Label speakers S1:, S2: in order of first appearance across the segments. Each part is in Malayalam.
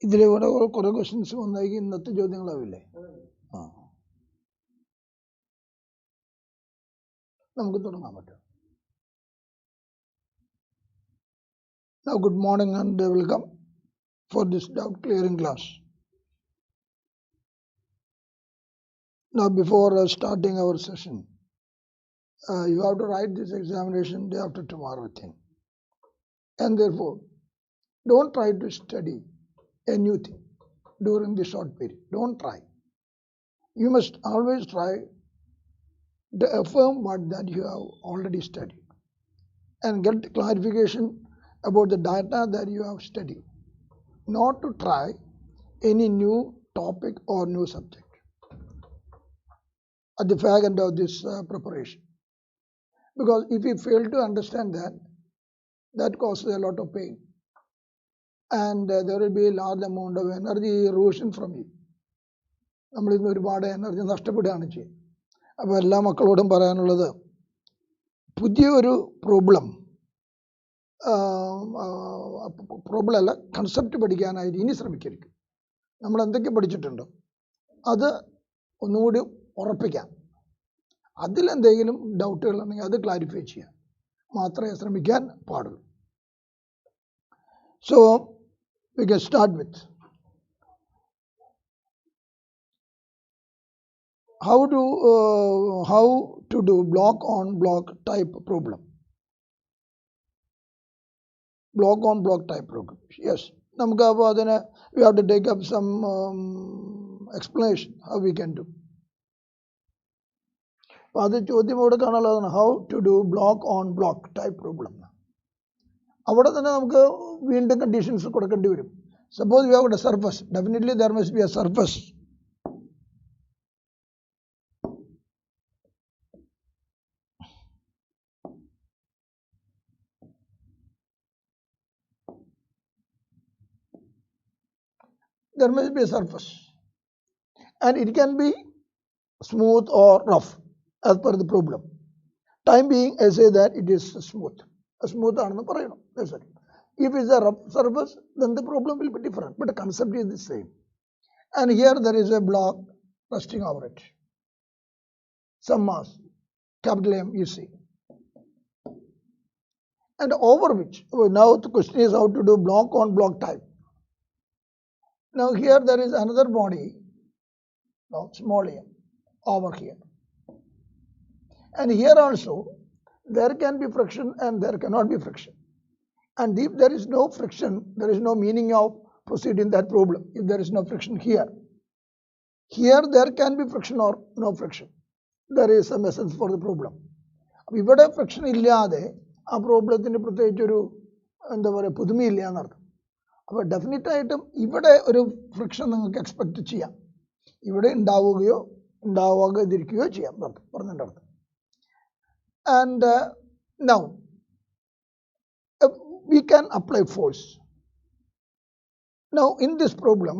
S1: ഇതിലെ കുറേ ക്വസ്റ്റ്യൻസ് വന്നായി ഇന്നത്തെ ചോദ്യങ്ങളാവില്ലേ? നമുക്ക് തുടങ്ങാൻ പറ്റും. Now, good morning and welcome for this doubt clearing class. Now, before starting our session, you have to write this examination day after tomorrow, I think. And therefore, don't try to study a new thing during the short period. Don't try. You must always try to affirm what that you have already studied and get clarification about the data that you have studied, not to try any new topic or new subject at the fag end of this preparation. Because if you fail to understand that causes a lot of pain, and there will be a large amount of energy erosion from you. നമ്മളിന്ന് ഒരുപാട് എനർജി നഷ്ടപ്പെടുകയാണ് ചെയ്യുന്നത്. അപ്പോൾ എല്ലാ മക്കളോടും പറയാനുള്ളത്, പുതിയൊരു പ്രോബ്ലം അല്ല, കൺസെപ്റ്റ് പഠിക്കാനായിട്ട് ഇനി ശ്രമിക്കരുത്. നമ്മൾ എന്തൊക്കെ പഠിച്ചിട്ടുണ്ടോ അത് ഒന്നുകൂടി ഉറപ്പിക്കാം. അതിലെന്തെങ്കിലും ഡൗട്ടുകൾ ഉണ്ടെങ്കിൽ അത് ക്ലാരിഫൈ ചെയ്യാൻ മാത്രമേ ശ്രമിക്കാൻ പാടുള്ളൂ. So we can start with how to do block on block type problem. Block on block type problem. Yes, നമുക്ക് അപ്പോൾ അതിന് we have to take up some explanation how we can do. അപ്പോൾ അത് ചോദ്യം ഇവിടെ കാണാനുള്ളതാണ്, how to do block on block type problem. അവിടെ തന്നെ നമുക്ക് വീണ്ടും കണ്ടീഷൻസ് കൊടുക്കേണ്ടി വരും. Suppose we have got a surface, definitely there must be a surface. There must be a surface, and it can be smooth or rough as per the problem. Time being, I say that it is smooth. Smooth ആണെന്ന് പറയണം. That's it. If it's a rough surface, then the problem will be different, but the concept is the same. And here there is a block resting over it. Some mass, capital M, you see. And over which, now the question is how to do block on block type. Now here there is another body, small m, over here. And here also, there can be friction and there cannot be friction. And if there is no friction, there is no meaning of proceeding that problem. If there is no friction here there can be friction or no friction. There is some essence for the problem. ഇവിടെ ഫ്രിക്ഷൻ ഇല്ലാതെ ആ പ്രോബ്ലത്തിന് പ്രത്യേകിച്ചൊരു എന്താ പറയുക പുതുമയില്ല എന്നർത്ഥം. അപ്പോൾ ഡെഫിനറ്റായിട്ടും ഇവിടെ ഒരു ഫ്രിക്ഷൻ നിങ്ങൾക്ക് എക്സ്പെക്റ്റ് ചെയ്യാം. ഇവിടെ ഉണ്ടാവുകയോ ഉണ്ടാവാതിരിക്കുകയോ ചെയ്യാം എന്നർത്ഥം പറഞ്ഞതിൻ്റെ അർത്ഥം. And now we can apply force. Now in this problem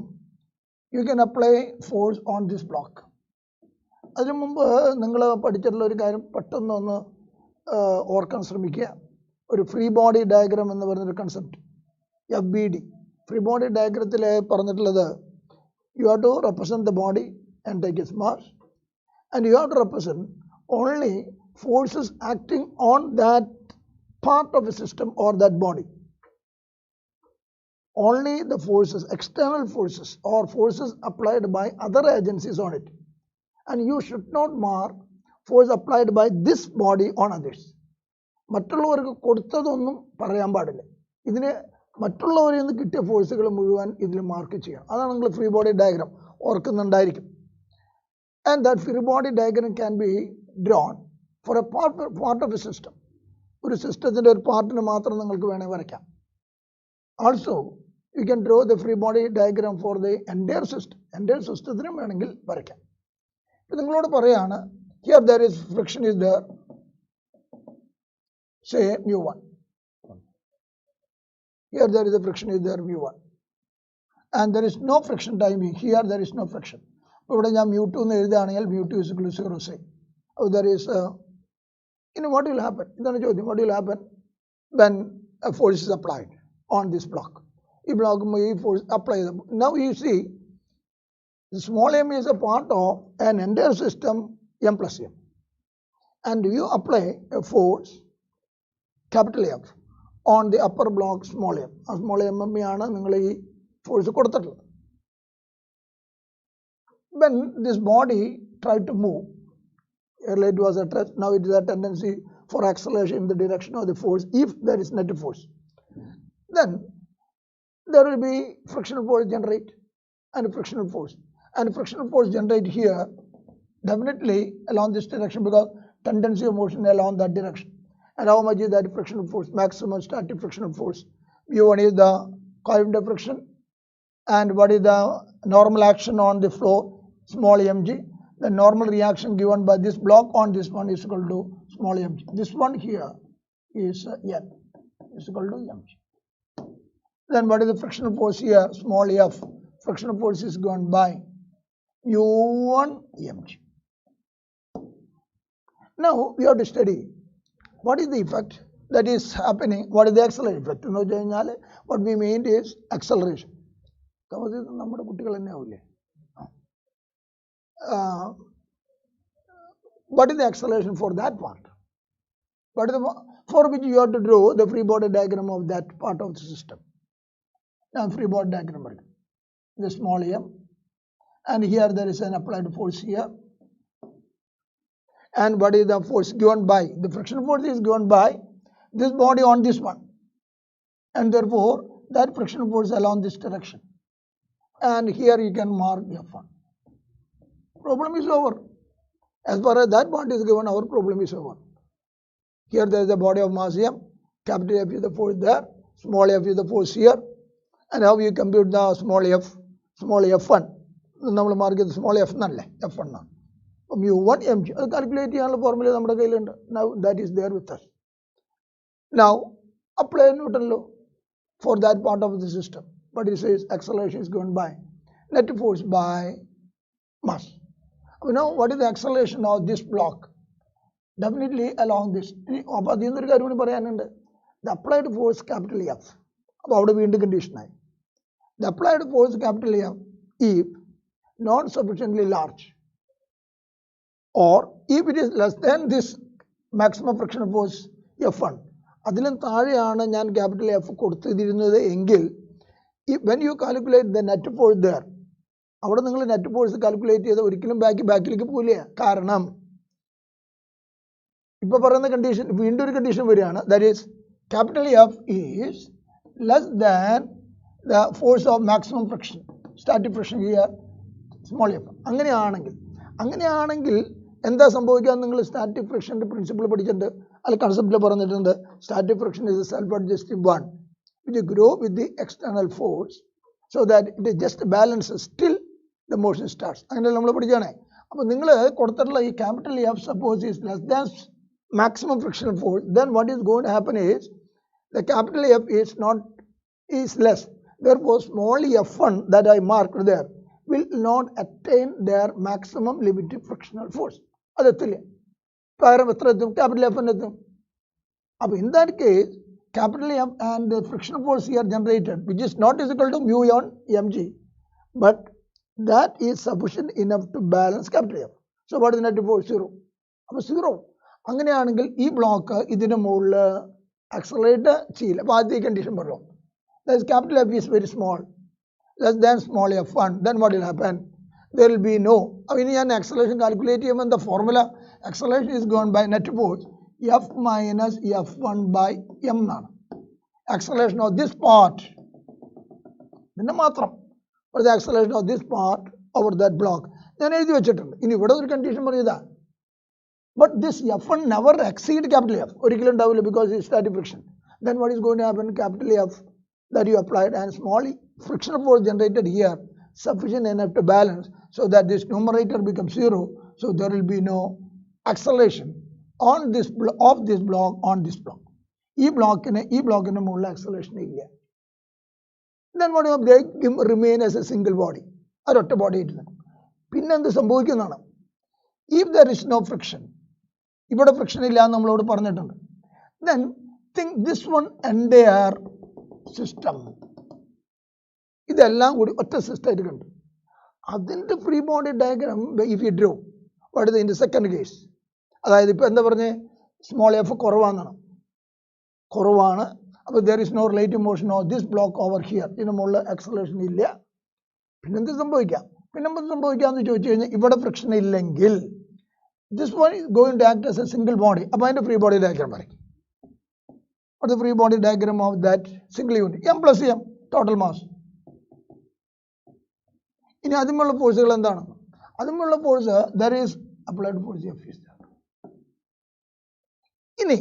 S1: you can apply force on this block. അതിനു മുമ്പ് നിങ്ങൾ പഠിച്ചിട്ടുള്ള ഒരു കാര്യം പെട്ടെന്ന് ഒന്ന് ഓർക്കാൻ ശ്രമിക്കുക. ഒരു ഫ്രീ ബോഡി ഡയഗ്രാം എന്ന് പറയുന്നൊരു കൺസെപ്റ്റ്, FBD. ഫ്രീ ബോഡി ഡയഗ്രത്തിൽ പറഞ്ഞിട്ടുള്ളത്, you have to represent the body and take its mass, and you have to represent only forces acting on that part of a system or that body. Only the forces, external forces or forces applied by other agencies on it. And you should not mark force applied by this body on others. മറ്റുള്ളവർക്ക് കൊടുത്തതൊന്നും പറയാൻ പാടില്ല. ഇതിന് മറ്റുള്ളവരിൽ നിന്ന് കിട്ടിയ ഫോഴ്സുകൾ മുഴുവൻ ഇതിൽ മാർക്ക് ചെയ്യണം. അതാണ് നിങ്ങൾ ഫ്രീ ബോഡി ഡയഗ്രാം ഓർക്കുന്നുണ്ടായിരിക്കും. And that free body diagram can be drawn for a part of a system. ഒരു സിസ്റ്റത്തിൻ്റെ ഒരു പാർട്ടിന് മാത്രം നിങ്ങൾക്ക് വേണമെങ്കിൽ വരയ്ക്കാം. Also, you can draw the free body diagram for the entire system. Entire സിസ്റ്റത്തിനും വേണമെങ്കിൽ വരയ്ക്കാം. നിങ്ങളോട് പറയാണ്, here there is friction is there, say mu1. Here there is a friction is there mu1. And there is no friction timing. Here there is no friction. ഇവിടെ ഞാൻ mu2 എന്ന് എഴുതുകയാണെങ്കിൽ mu2 is equal to 0 say. Oh, there is what will happen? ഇതാണ് ചോദ്യം. What will happen when a force is applied on this block? ഈ ബ്ലോക്ക് ഈ ഫോഴ്സ് അപ്ലൈ ചെയ്തപ്പോൾ now you see the small m is a part of an entire system m plus m and you apply a force capital F on the upper block small m. ആ small m ആണ് നിങ്ങൾ ഈ ഫോഴ്സ് കൊടുത്തിട്ടുള്ളത്. When this body tried to move, earlier it was a thrust, now it is a tendency for acceleration in the direction of the force if there is net force. Then there will be frictional force generate and frictional force. And frictional force generate here definitely along this direction because tendency of motion along that direction. And how much is that frictional force? Maximum static frictional force. U1 is the Calorimetry friction. And what is the normal action on the floor? Small mg. The normal reaction given by this block on this one is equal to small mg. This one here is n is equal to mg. Then what is the frictional force here? Small f. Frictional force is given by u1 mg. Now we have to study what is the effect that is happening. What is the acceleration effect? What we mean is acceleration. What is the acceleration for that part? What is the, for which you have to draw the free body diagram of that part of the system. Now free body diagram, the small m, and here there is an applied force here. And what is the force given by? The frictional force is given by this body on this one. And therefore, that frictional force along this direction. And here you can mark F1. Problem is over. As far as that part is given, our problem is over. Here there is a body of mass M. Capital F is the force there. Small f is the force here. And how you compute the small f? Small f1. Now we mark the small f1. F1 now. mu1 mg. Calculate the formula. Now that is there with us. Now apply Newton law for that part of the system. But it says acceleration is given by net force by mass. Now what is the acceleration of this block? Definitely along this. The applied force capital F. Condition. The applied force capital F if not sufficiently large, or if it is less than this maximum frictional force F1, അതിലും താഴെയാണ് ഞാൻ capital F കൊടുത്തിരുന്നത് എങ്കിൽ when you calculate the net force there, അവിടെ നിങ്ങൾ net force calculate ചെയ്ത് ഒരിക്കലും ബാക്കിലേക്ക് പോകില്ല. കാരണം ഇപ്പോൾ പറയുന്ന കണ്ടീഷൻ വീണ്ടും ഒരു കണ്ടീഷൻ വരികയാണ്, that is capital F is less than the force of maximum friction, static friction here, small f. അങ്ങനെയാണെങ്കിൽ എന്താ സംഭവിക്കുക? നിങ്ങൾ സ്റ്റാറ്റിക് ഫ്രിക്ഷന്റെ പ്രിൻസിപ്പിൾ പഠിച്ചിട്ടുണ്ട്, അല്ല കൺസെപ്റ്റിൽ പറഞ്ഞിട്ടുണ്ട്. Static friction is a self-adjusting one which grow with the external force so that it just balances till the motion starts. അങ്ങനെ നമ്മൾ പഠിച്ചാണേ. അപ്പോൾ നിങ്ങൾ കൊടുത്തിട്ടുള്ള ഈ capital F suppose is less than maximum frictional force, then what is going to happen is the capital F is less. Therefore, small f1 that I marked there will not attain their maximum limited frictional force. That's it. Capital F. In that case, capital F and the frictional force here generated, which is not equal to mu on mg, but that is sufficient enough to balance capital F. So what is the net force? Zero. Zero. അങ്ങനെയാണെങ്കിൽ ഈ ബ്ലോക്ക് ഇതിന് മുകളിൽ ആക്സലറേറ്റ് ചെയ്യില്ല. അപ്പോൾ ആദ്യ കണ്ടീഷൻ പറഞ്ഞു, that is capital F is very small, less than small f1, then what will happen? There will be no. അപ്പോൾ ഇനി ഞാൻ ആക്സലറേഷൻ കാൽക്കുലേറ്റ് ചെയ്യുമ്പോൾ എന്താ formula? Acceleration is given by net force f minus f1 by m എന്നാണ്. Acceleration of this part പിന്നെ മാത്രം for the acceleration of this part over that block ഞാൻ എഴുതി വെച്ചിട്ടുണ്ട്. ഇനി ഇവിടെ ഒരു കണ്ടീഷൻ പറയുക, but this f1 never exceed capital F. ഒരിക്കലും ഉണ്ടാവില്ല because it's static friction. Then what is going to happen? Capital F that you applied and small frictional force generated here sufficient enough to balance so that this numerator becomes zero. So there will be no acceleration on this of this block on this block. ഈ ബ്ലോക്കിന് മുകളിൽ acceleration ഇല്ല. Then what they remain as a single body. ഒരൊറ്റ ബോഡി ആയിട്ട്. പിന്നെ എന്ത് സംഭവിക്കുന്നതാണ്? If there is no friction, ഇവിടെ ഫ്രിക്ഷൻ ഇല്ല എന്ന് നമ്മളോട് പറഞ്ഞിട്ടുണ്ട്. Then think this one entire system ഇതെല്ലാം കൂടി ഒറ്റ സിസ്റ്റമായിട്ട് കണ്ടു. അതിൻ്റെ free body diagram if you draw what is in the second case, അതായത് ഇപ്പോൾ എന്താ പറഞ്ഞേ, സ്മോൾ എഫ് കുറവാണെന്നാണ്, കുറവാണ്. അപ്പോൾ there is no relative motion of this block over here, ഇതിന് മുകളിൽ ആക്സലറേഷൻ ഇല്ല. പിന്നെന്ത് സംഭവിക്കാം, സംഭവിക്കാമെന്ന് ചോദിച്ചു കഴിഞ്ഞാൽ ഇവിടെ ഫ്രിക്ഷൻ ഇല്ലെങ്കിൽ this one is going to act as a single body. അപ്പോൾ അതിൻ്റെ ഫ്രീ ബോഡി ഡയഗ്രാം വരയ്ക്കും. അത് free body diagram of that single unit M plus M total mass. ഇനി അതിനുള്ള ഫോഴ്സുകൾ എന്താണ്? അതിനുള്ള force there is applied force F is there. ഇനി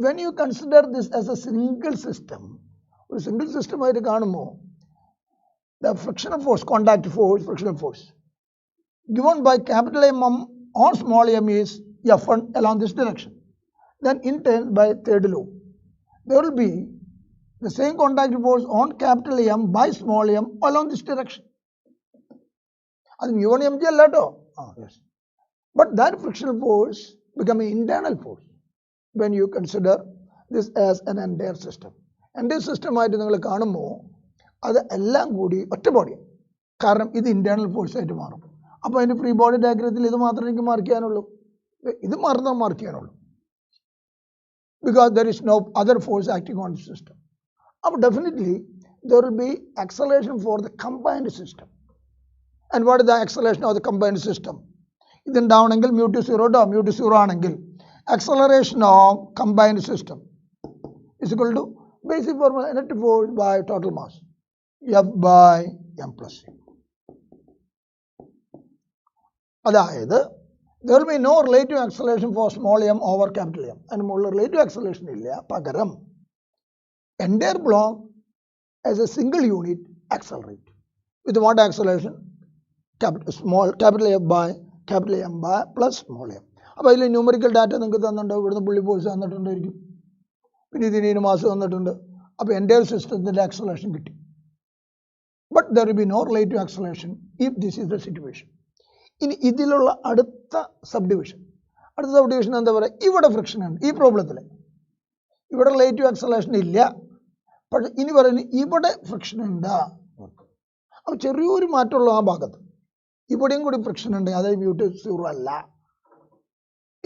S1: when you consider this as a single system, ഒരു സിംഗിൾ സിസ്റ്റം ആയിട്ട് കാണുമ്പോൾ the frictional force, contact force, frictional force given by capital M or small m is F1 along this direction. Then in turn by third law, there will be the same contact force on capital M by small m along this direction. അത് mu1 mg അല്ല കേട്ടോ. Yes. But that frictional force become an internal force when you consider this as an entire system. Entire system ആയിട്ട് നിങ്ങൾ കാണുമ്പോൾ അത് എല്ലാം കൂടി ഒറ്റ ബോഡി, കാരണം ഇത് ഇന്റേണൽ ഫോഴ്സ് ആയിട്ട് മാറും. അപ്പോൾ അതിൻ്റെ ഫ്രീ ബോഡി ഡയഗ്രത്തിൽ ഇത് മാത്രമേ എനിക്ക് മാർക്ക് ചെയ്യാനുള്ളൂ, ഇത് മാത്രമേ mark ചെയ്യാനുള്ളൂ, because there is no other force acting on the system. അപ്പോൾ definitely there will be acceleration for the combined system. And what is the acceleration of the combined system? ഇതുണ്ടാവണമെങ്കിൽ mu2 0 ഡോ mu2 0 ആണെങ്കിൽ acceleration of combined system is equal to basic formula net force by total mass F by m plus c. അതായത് there will be no relative acceleration for small m over capital M. അതിന് മുകളിൽ relative acceleration ഇല്ല, പകരം entire block as a single unit accelerate with what acceleration? Capital F by capital M by plus small m. അപ്പോൾ അതിൽ ന്യൂമറിക്കൽ ഡാറ്റ നിങ്ങൾക്ക് തന്നിട്ടുണ്ടാവും, ഇവിടുന്ന് പുള്ളി ഫോഴ്സ് തന്നിട്ടുണ്ടായിരിക്കും, പിന്നെ ഇതിന് മാസ് തന്നിട്ടുണ്ട്. അപ്പോൾ എൻ്റെ സിസ്റ്റത്തിൻ്റെ ആക്സലറേഷൻ കിട്ടി. But there will be no relative acceleration if this is the situation. ഇനി ഇതിലുള്ള അടുത്ത സബ് ഡിവിഷൻ എന്താ പറയുക, ഇവിടെ ഫ്രിക്ഷൻ ഉണ്ട്. ഈ പ്രോബ്ലത്തിൽ ഇവിടെ റിലേറ്റീവ് ആക്സലറേഷൻ ഇല്ല, പക്ഷെ ഇനി പറയുന്നത് ഇവിടെ ഫ്രിക്ഷൻ ഉണ്ട്. അപ്പോൾ ചെറിയൊരു മാറ്റമുള്ള ആ ഭാഗത്ത് ഇവിടെയും കൂടി ഫ്രിക്ഷൻ ഉണ്ട്, അതായത് mu2 0 അല്ല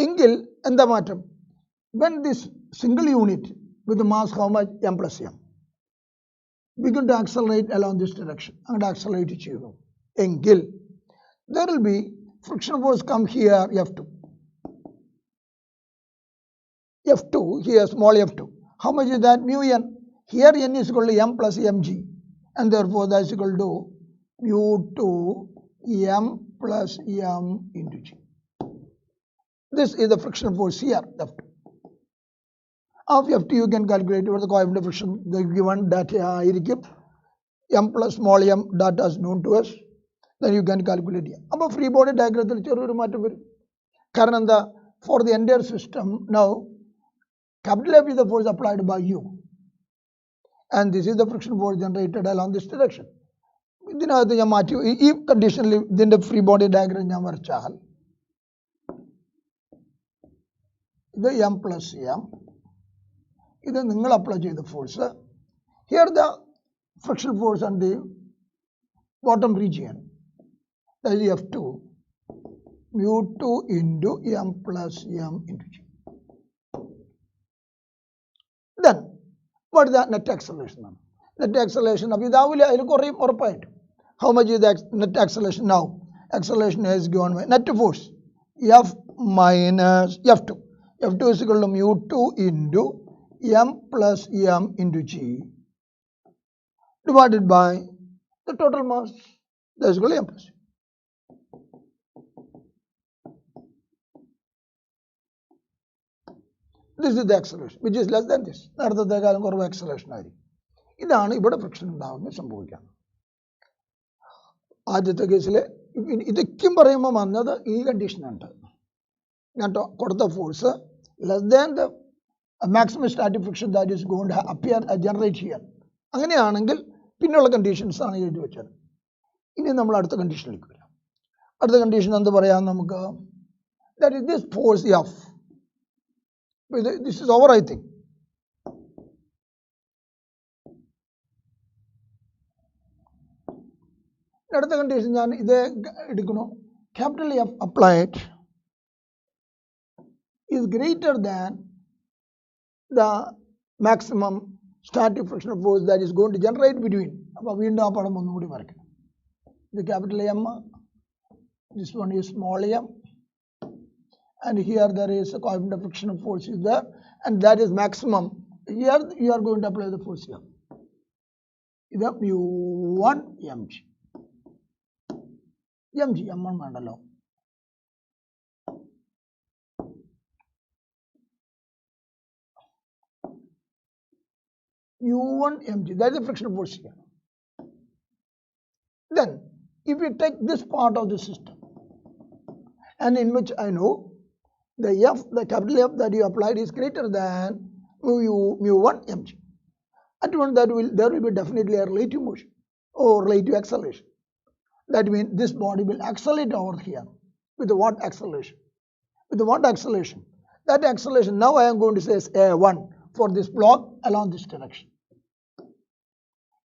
S1: എങ്കിൽ എന്താ മാറ്റം? when this single unit with the mass how much m plus m begin to accelerate along this direction, and accelerate ചെയ്യുന്നു എങ്കിൽ there will be frictional force come here F2 here, small f2. How much is that? Mu n. Here n is equal to m plus mg, and therefore that is equal to mu2 m plus m into g. This is the frictional force here, F2. Of F2 you can calculate what the coefficient of friction, the given data m plus small m data is known to us, then you can calculate here. Now free body diagram ചെറിയൊരു മാറ്റം വരും. കാരണം എന്താ, for the entire system now capital F is the force applied by you, and this is the friction force generated along this direction. ഇതിനകത്ത് ഞാൻ മാറ്റി ഈ കണ്ടീഷനിൽ ഇതിൻ്റെ ഫ്രീ ബോഡി ഡയഗ്രം ഞാൻ വരച്ചാൽ ഇത് m plus m, ഇത് നിങ്ങൾ അപ്ലൈ ചെയ്ത force. Here the friction force and the bottom region, that is F2 mu2 into m plus m into g. Then what is the net acceleration? Net acceleration അപ്പോൾ ഇതാവില്ല, അതിൽ കുറയും ഉറപ്പായിട്ടും. How much is the net acceleration now? Acceleration is given by net force F minus F2. F2 is equal to mu2 into m plus m into g divided by the total mass, that is equal to m plus m. This is the acceleration which is less than this. നേരത്തേക്കാളും കുറവ് acceleration ആയിരിക്കും. ഇതാണ് ഇവിടെ ഫ്രിക്ഷൻ ഉണ്ടാകുന്നത് സംഭവിക്കാം. ആദ്യത്തെ കേസിൽ ഇതൊക്കെയും പറയുമ്പോൾ വന്നത് ഈ കണ്ടീഷനുണ്ട്, ഞാൻ കൊടുത്ത force less than the maximum static friction that is going to appear generate ചെയ്യാൻ. അങ്ങനെയാണെങ്കിൽ പിന്നെയുള്ള കണ്ടീഷൻസ് ആണ് എഴുതി വെച്ചത്. ഇനി നമ്മൾ അടുത്ത കണ്ടീഷനിലേക്ക് വരാം. അടുത്ത കണ്ടീഷൻ എന്ത് പറയാം നമുക്ക്, that is this force F, this is over, I think അടുത്ത കണ്ടീഷൻ ഞാൻ ഇതേ എടുക്കണു. Capital F applied is greater than the maximum static frictional force that is going to generate between. അപ്പോൾ വീണ്ടും ആ പടം ഒന്നുകൂടി വരയ്ക്കണം. ഇത് capital M, this one is small m, and here there is a coefficient of frictional force is there, and that is maximum. Here you are going to apply the force here. This is mu1 mg. m1 വേണ്ടല്ലോ. mu1 mg, that is the frictional force here. Then if we take this part of the system, and in which I know the F, the capital F that you applied is greater than mu1 mg. At one there will be definitely a relative motion or relative acceleration. That means this body will accelerate over here. With what acceleration? With what acceleration? That acceleration now I am going to say is A1 for this block along this direction.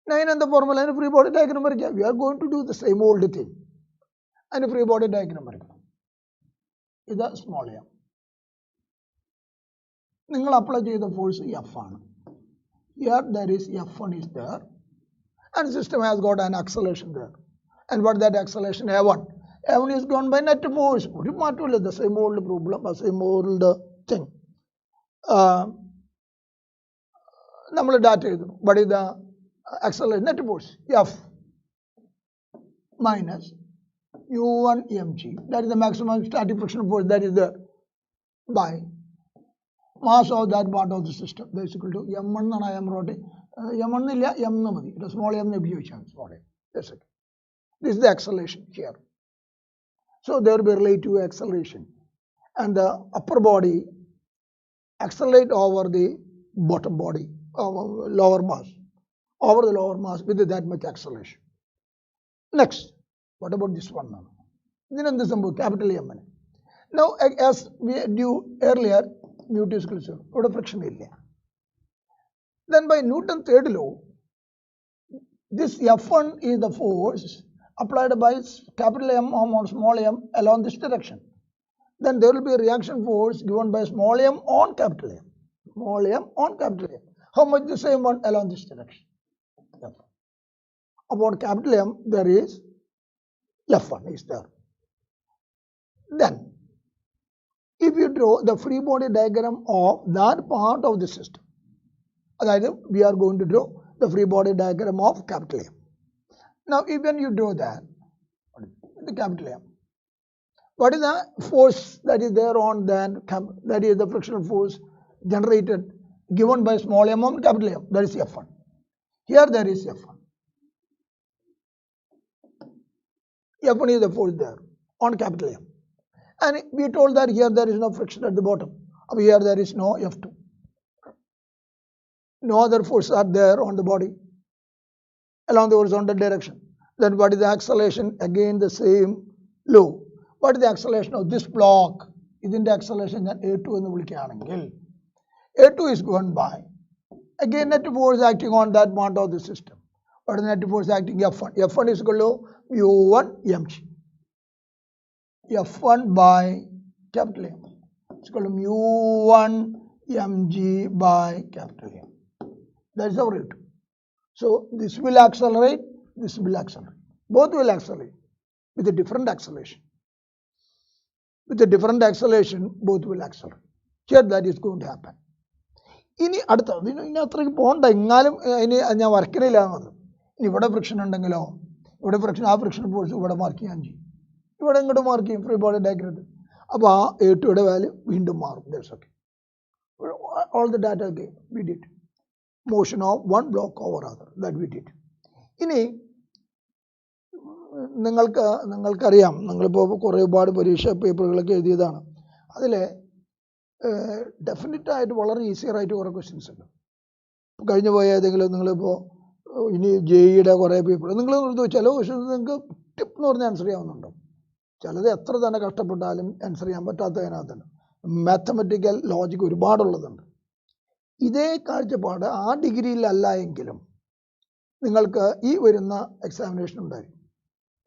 S1: Now in the formula and free body diagram we are going to do the same old thing. And free body diagram is a small m. You apply the force F1. Here there is F1 is there, and system has got an acceleration there. And what that acceleration? A1. A1 is gone by net force. The same old problem, the same old thing. Data, but is the acceleration net force F minus u1 mg. That is the maximum static frictional force that is there by mass of that part of the system. That is equal to m1 and I am writing m1 illa m namadi. It is small m small m. That's it. This is the acceleration here. So there will be relative acceleration, and the upper body accelerate over the bottom body, lower mass, over the lower mass with that much acceleration. Next, what about this one now? Then this is capital M. Now, as we knew earlier, Newton is closer, what a friction area. Then by Newton's third law, this F1 is the force applied by capital M or small m along this direction. Then there will be a reaction force given by small m on capital M. Small m on capital M. How much the same one along this direction? F1. About capital M, there is F1 is there. Then, if you draw the free body diagram of that part of the system, we are going to draw the free body diagram of capital M. Now, even you draw that, the capital M, what is the force that is there on that is the frictional force generated given by small m on capital M, that is F1. Here there is F1. F1 is the force there on capital M. And we told that here there is no friction at the bottom. Here there is no F2. No other forces are there on the body along the horizontal direction. Then what is the acceleration? Again the same law. What is the acceleration of this block? Isn't the acceleration that A2 in the A2 is gone by. Again net force acting on that part of the system. What is the net force acting? F1. F1 is equal to mu1 mg. F1 by capital M is equal to mu1 mg by capital M. That is our rate. So this will accelerate, this will accelerate. Both will accelerate with a different acceleration. With a different acceleration, both will accelerate. Here that is going to happen. ഇനി അടുത്തത് ഇനി അത്രയ്ക്ക് പോകണ്ട, എങ്ങാലും ഇനി ഞാൻ വർക്കിനില്ല എന്നത്. ഇനി ഇവിടെ ഫ്രിക്ഷൻ ഉണ്ടെങ്കിലോ, ഇവിടെ ഫ്രിക്ഷൻ, ആ ഫ്രിക്ഷൻ ഫോഴ്സ് ഇവിടെ മാർക്ക് ചെയ്യാൻ ചെയ്യും, ഇവിടെ ഇങ്ങോട്ട് മാർക്ക് ചെയ്യും ഫ്രീ ബോഡി ഡയഗ്രത്തിൽ. അപ്പോൾ ആ A2യുടെ വാല്യൂ വീണ്ടും മാറും. That's okay. All the data we did. Motion of one block over other, that we did. ഇനി നിങ്ങൾക്കറിയാം, നിങ്ങളിപ്പോൾ ഒരുപാട് പരീക്ഷ പേപ്പറുകളൊക്കെ എഴുതിയതാണ്. അതിൽ ഡെഫിനറ്റായിട്ട് വളരെ ഈസിയറായിട്ട് കുറേ ക്വസ്റ്റ്യൻസ് ഉണ്ട്. കഴിഞ്ഞു പോയ ഏതെങ്കിലും നിങ്ങളിപ്പോൾ ഇനി JEE-യുടെ കുറേ പേപ്പർ നിങ്ങൾ ചില ക്വസ്റ്റ്യൻസ് നിങ്ങൾക്ക് ടിപ്പ് എന്ന് പറഞ്ഞാൽ ആൻസർ ചെയ്യാവുന്നുണ്ടോ. ചിലത് എത്ര തന്നെ കഷ്ടപ്പെട്ടാലും ആൻസർ ചെയ്യാൻ പറ്റാത്തതിനകത്തുണ്ട്. Mathematical logic ഒരുപാടുള്ളതുണ്ട്. ഇതേ കാഴ്ചപ്പാട് ആ ഡിഗ്രിയിലല്ല എങ്കിലും നിങ്ങൾക്ക് ഈ വരുന്ന എക്സാമിനേഷൻ ഉണ്ടായിരിക്കും.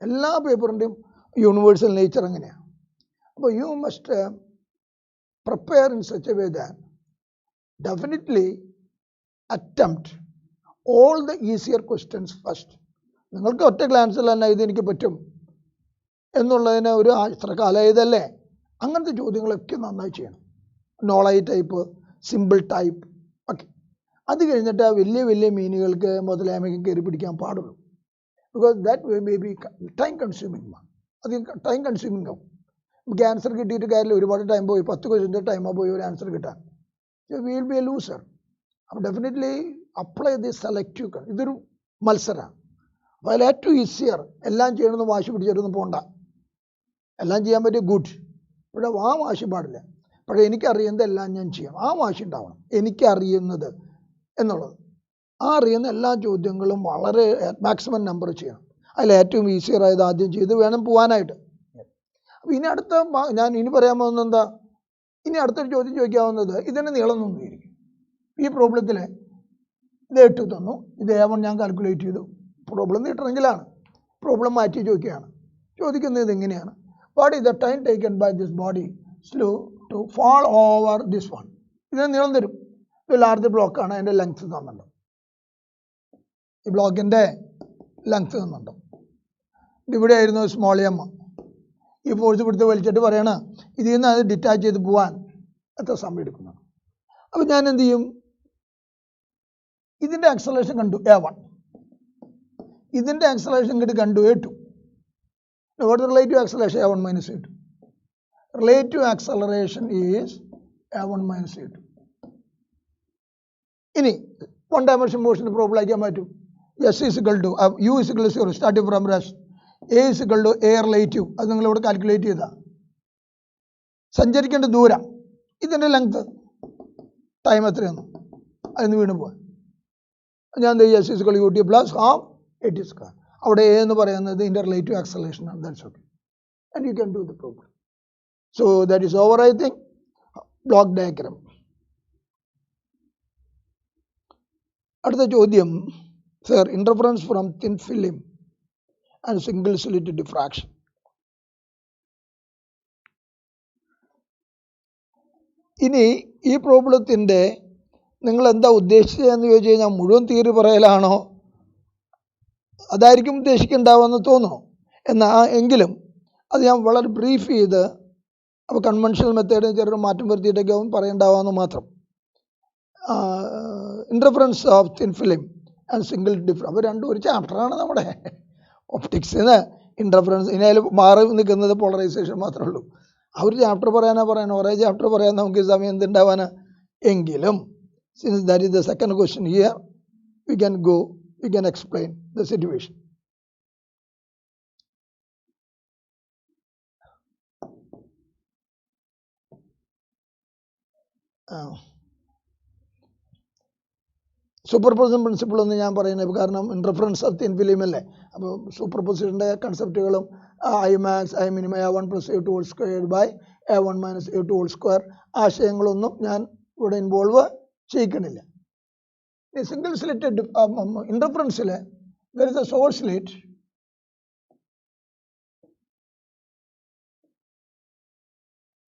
S1: എല്ലാ പേപ്പറിൻ്റെയും യൂണിവേഴ്സൽ നേച്ചർ അങ്ങനെയാണ്. അപ്പോൾ you must prepare in such a way that definitely attempt all the easier questions first. നിങ്ങൾക്ക് ഒറ്റ ഗ്ലാൻസിൽ തന്നെ ഇതെനിക്ക് പറ്റും എന്നുള്ളതിന് ഒരു ഇത്ര കാലമായതല്ലേ, അങ്ങനത്തെ ചോദ്യങ്ങളൊക്കെ നന്നായി ചെയ്യണം. നോളജ് ടൈപ്പ്, സിമ്പിൾ ടൈപ്പ് ഒക്കെ. അത് കഴിഞ്ഞിട്ട് ആ വലിയ വലിയ മീനുകൾക്ക് മുതലായ്മയ്ക്ക് കയറി പിടിക്കാൻ പാടുള്ളൂ. Because that way may be time consuming. അത് ടൈം കൺസ്യൂമിങ് ആവും. നമുക്ക് ആൻസർ കിട്ടിയിട്ട് കാര്യമില്ല, ഒരുപാട് ടൈം പോയി, 10 ക്വസ്റ്റ്യൻ്റെ ടൈമോ പോയി ഒരു ആൻസർ കിട്ടാൻ. We will be A loser. അപ്പോൾ ഡെഫിനറ്റ്ലി അപ്ലൈ ദിസ് സെലക്റ്റീവ്. ഇതൊരു മത്സരമാണ്. അപ്പോൾ അതിൽ ഏറ്റവും ഈസിയർ എല്ലാം ചെയ്യണമെന്ന് വാശി പിടിച്ചിട്ടൊന്നും പോകണ്ട. എല്ലാം ചെയ്യാൻ പറ്റിയ ഗുഡ്. ഇവിടെ ആ വാശി പാടില്ല. പക്ഷേ എനിക്കറിയുന്നത് എല്ലാം ഞാൻ ചെയ്യണം, ആ വാശി ഉണ്ടാവണം. എനിക്കറിയുന്നത് എന്നുള്ളത്, ആ അറിയുന്ന എല്ലാ ചോദ്യങ്ങളും വളരെ മാക്സിമം നമ്പർ ചെയ്യണം. അതിൽ ഏറ്റവും ഈസിയർ ആയത് ആദ്യം ചെയ്ത് വേണം പോകാനായിട്ട്. അപ്പോൾ ഇനി അടുത്ത ഞാൻ ഇനി പറയാൻ പോകുന്നത് എന്താ, ഇനി അടുത്തൊരു ചോദ്യം ചോദിക്കാവുന്നത് ഇതിൻ്റെ നീളം നോക്കിയിരിക്കും. ഈ പ്രോബ്ലത്തിൽ ഇത് 8 തന്നു, ഇത് A1 ഞാൻ കാൽക്കുലേറ്റ് ചെയ്തു. പ്രോബ്ലം നീട്ടണമെങ്കിലാണ്, പ്രോബ്ലം മാറ്റി ചോദിക്കുകയാണ്. ചോദിക്കുന്നത് ഇതെങ്ങനെയാണ്, what is the time taken by this body slow to fall over this one. ഇതിന് നീളം തരും. ഇത് ലാർജ് ബ്ലോക്കാണ്, അതിൻ്റെ ലെങ്ത് തന്നുണ്ടോ, ഈ ബ്ലോക്കിൻ്റെ ലെങ്ത് തന്നുണ്ടോ. ഇവിടെ ആയിരുന്നു സ്മോൾ എം. ഈ ഫോഴ്സ് പിടുത്ത് വലിച്ചിട്ട് പറയണ ഇതിൽ നിന്ന് അത് ഡിറ്റാച്ച് ചെയ്ത് പോകാൻ എത്ര സമയം എടുക്കുന്നു. അപ്പോൾ ഞാൻ എന്ത് ചെയ്യും, ഇതിൻ്റെ ആക്സലറേഷൻ കണ്ടു A1, ഇതിൻ്റെ ആക്സലറേഷൻ ഇങ്ങോട്ട് കണ്ടു A2. What is relative acceleration? A1 minus A2. Relative acceleration is A1 minus A2. ഇനി 1 dimension മോഷൻ്റെ പ്രോബ്ലം ആക്കാൻ പറ്റും. S is equal to U is equal to 0 starting from rest. A is equal to A relative. അത് നിങ്ങളിവിടെ കാൽക്കുലേറ്റ് ചെയ്താൽ സഞ്ചരിക്കേണ്ട ദൂരം, ഇതിൻ്റെ ലെങ്ത്, ടൈം എത്രയാണ്, അതിന് വീണ് പോകാൻ ഞാൻ S is equal to UT plus half AT square. അവിടെ A എന്ന് പറയുന്നത് ഇതിൻ്റെ റിലേറ്റീവ് ആക്സലറേഷൻ ആണ്. That's okay, and you can do the problem. So that is over I think. Block diagram. അടുത്ത ചോദ്യം, sir, interference from thin film and single slit diffraction. ഇനി ഈ പ്രോബ്ലത്തിൻ്റെ നിങ്ങൾ എന്താ ഉദ്ദേശിച്ചതെന്ന് ചോദിച്ചു കഴിഞ്ഞാൽ മുഴുവൻ തിയറി പറയലാണോ, അതായിരിക്കും ഉദ്ദേശിക്കുന്നുണ്ടാവുമെന്ന് തോന്നുന്നു. എങ്കിലും അത് ഞാൻ വളരെ ബ്രീഫ് ചെയ്ത്, അപ്പോൾ കൺവെൻഷണൽ മെത്തേഡിന് ചെറിയൊരു മാറ്റം വരുത്തിയിട്ടൊക്കെ പറയണ്ടാവാമെന്ന് മാത്രം. Interference of thin film and single diffraction, അപ്പോൾ രണ്ടും ഒരു ചാപ്റ്ററാണ് നമ്മുടെ ഒപ്റ്റിക്സിന്. ഇൻ്റർഫറൻസ് ഇതിൽ മാറി നിൽക്കുന്നത് പോളറൈസേഷൻ മാത്രമേ ഉള്ളൂ. ആ ഒരു ചാപ്റ്റർ പറയാൻ ഒരേ ചാപ്റ്റർ പറയാൻ നമുക്ക് ഈ സമയം എന്തുണ്ടാവാനാ. എങ്കിലും since that is the second question here, we can explain the situation. Superposition principle എന്ന് ഞാൻ പറയുന്നത് കാരണം ഇൻ്റർഫറൻസ് ഓഫ് തിൻ ഫിലിം അല്ലേ. അപ്പോൾ സൂപ്പർപോസിഷൻ്റെ കൺസെപ്റ്റുകളും I max, I minimum, A1 plus A2 whole squared by A1 minus A2 whole square ആശയങ്ങളൊന്നും ഞാൻ ഇവിടെ ഇൻവോൾവ് ചെയ്യിക്കണില്ല. സിംഗിൾ സ്ലിറ്റ് ഇൻ്റർഫറൻസിൽ there is a source slit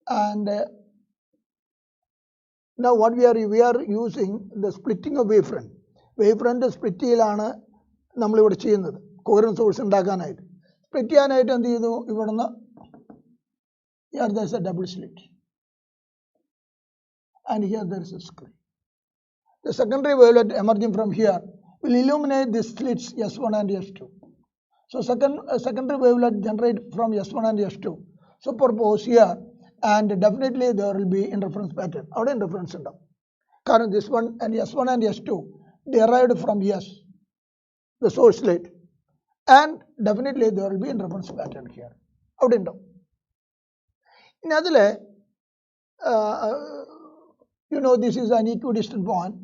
S1: and now what we are using the splitting of wavefront. Wavefront split ചെയ്യലാണ് നമ്മളിവിടെ ചെയ്യുന്നത് കോഹറൻറ്റ് സോഴ്സ് ഉണ്ടാക്കാനായിട്ട്. സ്പ്ലിറ്റ് ചെയ്യാനായിട്ട് എന്ത് ചെയ്തു, ഇവിടുന്ന് here there is a double slit and here there is a screen. The secondary wavelet emerging from here will illuminate the slits S1 and S2. So secondary wavelet generate from S1 and S2 superpose here, and definitely there will be interference pattern. Avade interference undavum കാരണം this one and S1 and S2 derived from S, the source slit, and definitely there will be interference pattern here. Avade undavum. In adile you know this is an equidistant point,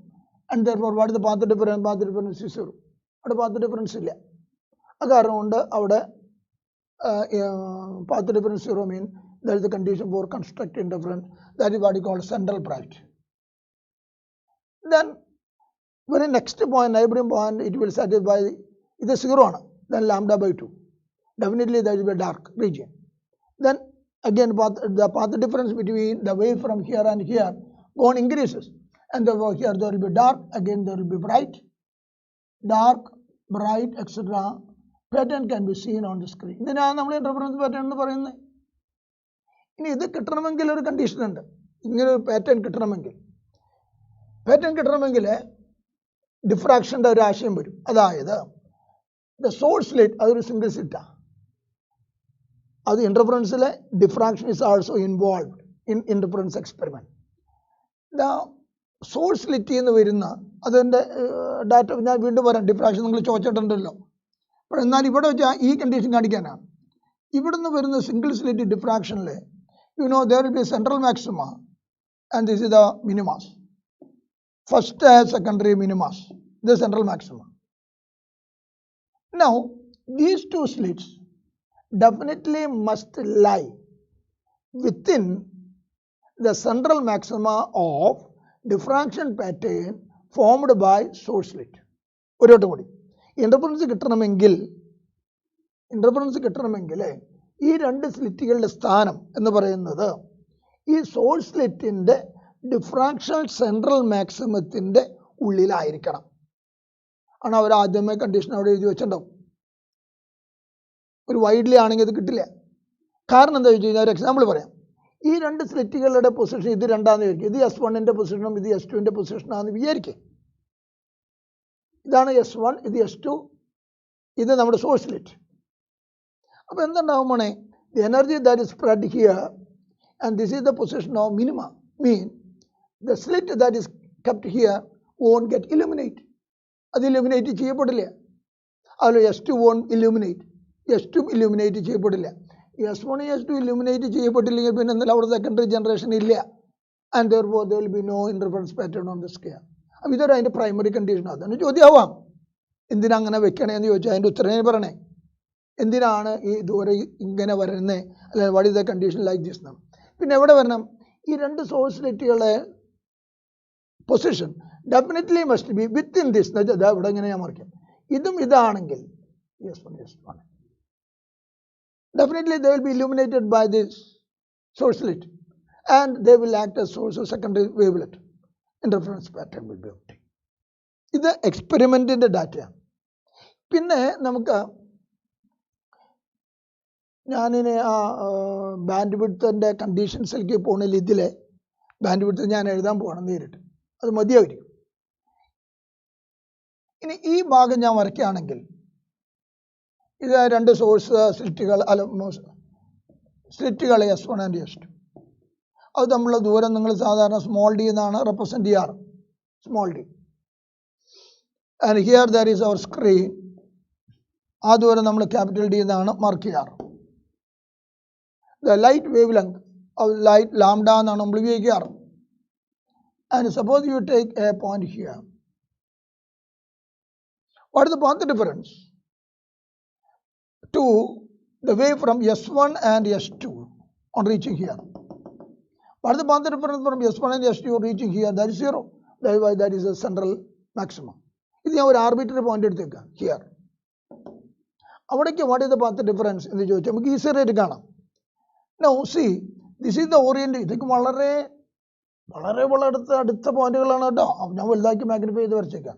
S1: and therefore what is the path difference? Path difference is 0. അവിടെ path difference ഇല്ല. അത് കാരണം കൊണ്ട് അവിടെ path difference 0 mean that is the condition for construct interference. That is what is called central bright. Then very next point, neighboring point, it will satisfy ഇത് 0 ആണ്. Then lambda by 2. definitely there will be a dark region. Then again the path difference between the wave from here and here increases, and therefore here there will be dark, again there will be bright, dark, bright, etc. Pattern can be seen on the screen. ഇതിനാണ് നമ്മൾ interference pattern എന്ന് പറയുന്നത്. ഇനി ഇത് കിട്ടണമെങ്കിൽ ഒരു കണ്ടീഷൻ ഉണ്ട്. ഇങ്ങനെ ഒരു പാറ്റേൺ കിട്ടണമെങ്കിൽ ഡിഫ്രാക്ഷൻ്റെ ഒരു ആശയം വരും. അതായത് ദ സോഴ്സ് സ്ലിറ്റ് അതൊരു സിംഗിൾ സ്ലിറ്റാണ്. അത് ഇന്റർഫറൻസിലെ diffraction is also involved in interference experiment. The source സ്ലിറ്റിൽ നിന്ന് വരുന്ന അതിൻ്റെ ഡാറ്റ ഞാൻ വീണ്ടും പറയാം. ഡിഫ്രാക്ഷൻ നിങ്ങൾ ചോദിച്ചിട്ടുണ്ടല്ലോ. അപ്പോൾ എന്നാൽ ഇവിടെ വെച്ചാൽ ഈ കണ്ടീഷൻ കാണിക്കാനാണ്. ഇവിടുന്ന് വരുന്ന സിംഗിൾ സ്ലിറ്റ് ഡിഫ്രാക്ഷനിൽ there will be a central maxima and this is the minimas. First secondary minimas, the central maxima. Now these two slits definitely must lie within the central maxima of diffraction pattern formed by source slit. Interference കിട്ടണമെങ്കിൽ ഈ രണ്ട് സ്ലിറ്റുകളുടെ സ്ഥാനം എന്ന് പറയുന്നത് ഈ സോഴ്സ് സ്ലിറ്റിൻ്റെ ഡിഫ്രാക്ഷൻ സെൻട്രൽ മാക്സിമത്തിൻ്റെ ഉള്ളിലായിരിക്കണം ആണ് അവർ ആദ്യമേ കണ്ടീഷൻ അവിടെ എഴുതി വെച്ചിട്ടുണ്ടാവും. ഒരു വൈഡ്ലി ആണെങ്കിൽ അത് കിട്ടില്ല. കാരണം എന്താ വെച്ച് കഴിഞ്ഞാൽ ഒരു എക്സാമ്പിൾ പറയാം. ഈ രണ്ട് സ്ലിറ്റുകളുടെ പൊസിഷൻ ഇത് രണ്ടാണെന്ന് വിചാരിക്കും. ഇത് S1-ൻ്റെ പൊസിഷനും ഇത് S2-ൻ്റെ പൊസിഷനാണെന്ന് വിചാരിക്കും. ഇതാണ് S1, ഇത് S2, ഇത് നമ്മുടെ സോഴ്സ് സ്ലിറ്റ്. അപ്പോൾ എന്തുണ്ടാവും മോനെ, the energy that is spread here and this is the position of minima, mean the slit that is kept here won't get illuminate. അത് illuminate ചെയ്യപ്പെടില്ല. അതുപോലെ S2 won't illuminate, S2 illuminate ചെയ്യപ്പെടില്ല. S1 S2 illuminate ചെയ്യപ്പെട്ടില്ലെങ്കിൽ പിന്നെ എന്തായാലും അവിടെ സെക്കൻഡറി ജനറേഷൻ ഇല്ല. and therefore there will be no interference pattern on the scale. അപ്പോൾ ഇതൊരു അതിൻ്റെ പ്രൈമറി കണ്ടീഷൻ. അതാണ് ചോദ്യമാവാം, എന്തിനാ അങ്ങനെ വെക്കണേന്ന് ചോദിച്ചാൽ അതിൻ്റെ ഉത്തരം പറയണേ. എന്തിനാണ് ഈ ദൂരെ ഇങ്ങനെ വരുന്നത്, അല്ലെങ്കിൽ what is the condition like this എന്നാണ്. പിന്നെ എവിടെ വരണം, ഈ രണ്ട് സോഴ്സ് സ്ലിറ്റുകളെ position definitely must be within this. ഇവിടെ ഇങ്ങനെ ഞാൻ മറിക്കാം. ഇതും ഇതാണെങ്കിൽ S1 definitely they will be illuminated by this source slit and they will act as source of secondary wavelet. Interference pattern will be obtained. ഇത് എക്സ്പെരിമെൻറ്റിൻ്റെ ഡാറ്റയാണ്. പിന്നെ നമുക്ക് ഞാനിനി ആ ബാൻഡ് വിഡ്ത്തിൻ്റെ കണ്ടീഷൻസിലേക്ക് പോകണമെങ്കിൽ ഇതിലെ ബാൻഡ് വിഡ്ത്ത് ഞാൻ എഴുതാൻ പോകണം നേരിട്ട്, അത് മതിയായിരിക്കും. ഇനി ഈ ഭാഗം ഞാൻ വരയ്ക്കുകയാണെങ്കിൽ ഇത് രണ്ട് സോഴ്സ് സ്ലിറ്റുകൾ സ്ലിറ്റുകൾ S1 ആൻഡ് S2. അത് തമ്മിലുള്ള ദൂരം നിങ്ങൾ സാധാരണ സ്മോൾ ഡി എന്നാണ് റെപ്രസെൻറ്റ് ചെയ്യാറ്, small D. And here there is our screen. ആ ദൂരം നമ്മൾ ക്യാപിറ്റൽ ഡി എന്നാണ് മാർക്ക് ചെയ്യാറ്. The light wavelength of light lambda എന്നാണ് നമ്മൾ ഉപയോഗിക്കാറ്. And suppose you take a point here. What is the path difference to the wave from S1 and S2 on reaching here? What is the path difference from S1 and S2 reaching here? That is 0. That is why that is a central maximum. ഇത് ഞാൻ ഒരു ആർബിട്രറി പോയിന്റ് എടുത്തേക്കാം ഹിയർ. അവിടേക്ക് what is the path difference എന്ന് ചോദിച്ചാൽ നമുക്ക് ഈസി ആയിട്ട് കാണാം. Now see, this is the orient. ഇതൊക്കെ വളരെ അടുത്ത പോയിന്റുകളാണ് കേട്ടോ. ഞാൻ വലുതാക്കി മാഗ്നിഫൈ ചെയ്ത് വരച്ചേക്കാം.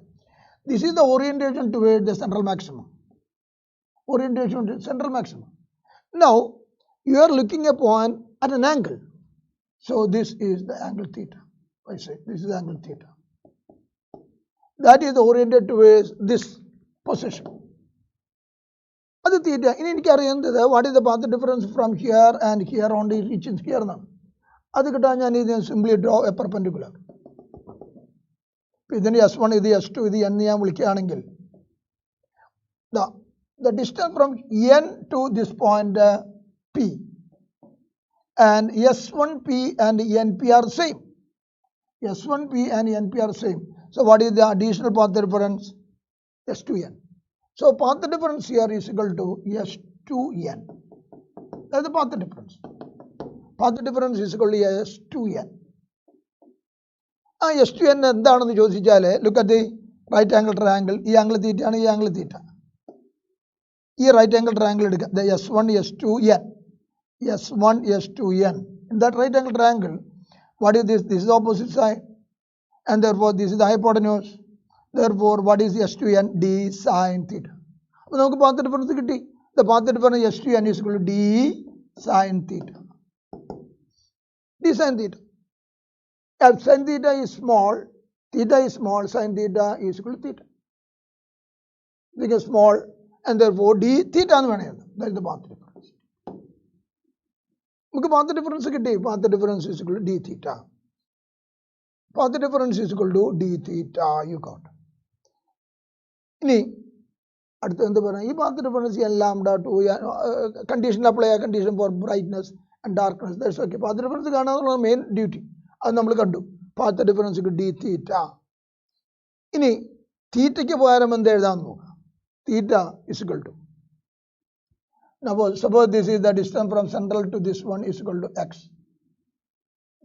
S1: This is the orientation toward the central maximum. Orientation to central maximum. Now you are looking at a point at an angle. So this is the angle theta. I say this is angle theta. That is oriented towards this position. അത് തീറ്റ. ഇനി എനിക്കറിയുന്നത് what is the path difference from here and here on the reaching here എന്നാണ്. അത് കിട്ടാൻ ഞാൻ ഇത് സിംപ്ലി ഡ്രോ എ പെർപെൻഡിക്കുലർ. ഇതിന് S1 ഇത് S2 ഇത് N ഞാൻ വിളിക്കുകയാണെങ്കിൽ the distance from N to this point P and S1P and NP are the same. S1P and NP are the same. So what is the additional path difference? S2N. So path difference here is equal to S2N. That is the path difference. Path difference is equal to S2N. S2N എന്താണെന്ന് ചോദിച്ചാൽ look at the right angle triangle. ഈ ആംഗിൾ തീറ്റയാണ്, ഈ ആംഗിൾ തീറ്റ. ഈ റൈറ്റ് ആംഗിൾ ട്രയാങ്കിൾ എടുക്കുക. The S1, S2, N. S1, S2, N. In that right angle triangle, what is this? This is the opposite side. And therefore, this is the hypotenuse. Therefore, what is S2N? D sin theta. അപ്പോൾ നമുക്ക് പാത്ത് ഡിഫറൻസ് കിട്ടി. The path difference S2N is equal to D sin theta. D sin theta. If sin theta is small, sin theta is equal to theta. Because small, and therefore D theta എന്ന് വേണം എഴുതാം. That is the path difference. നമുക്ക് path difference കിട്ടി. Path difference is equal to D theta. Path difference is equal to D theta. You got. ഇനി അടുത്ത എന്ത് പറയാം? ഈ path difference lambda 2 condition apply a condition for brightness and darkness. That's okay. Path difference കാണാന്നുള്ളത് മെയിൻ ഡ്യൂട്ടി. അത് നമ്മൾ കണ്ടു. Path difference D theta. ഇനി തീറ്റയ്ക്ക് പകരം എന്ത് എഴുതാൻ നോക്കാം? Theta is equal to. Now suppose this is the distance from central to this one is equal to x.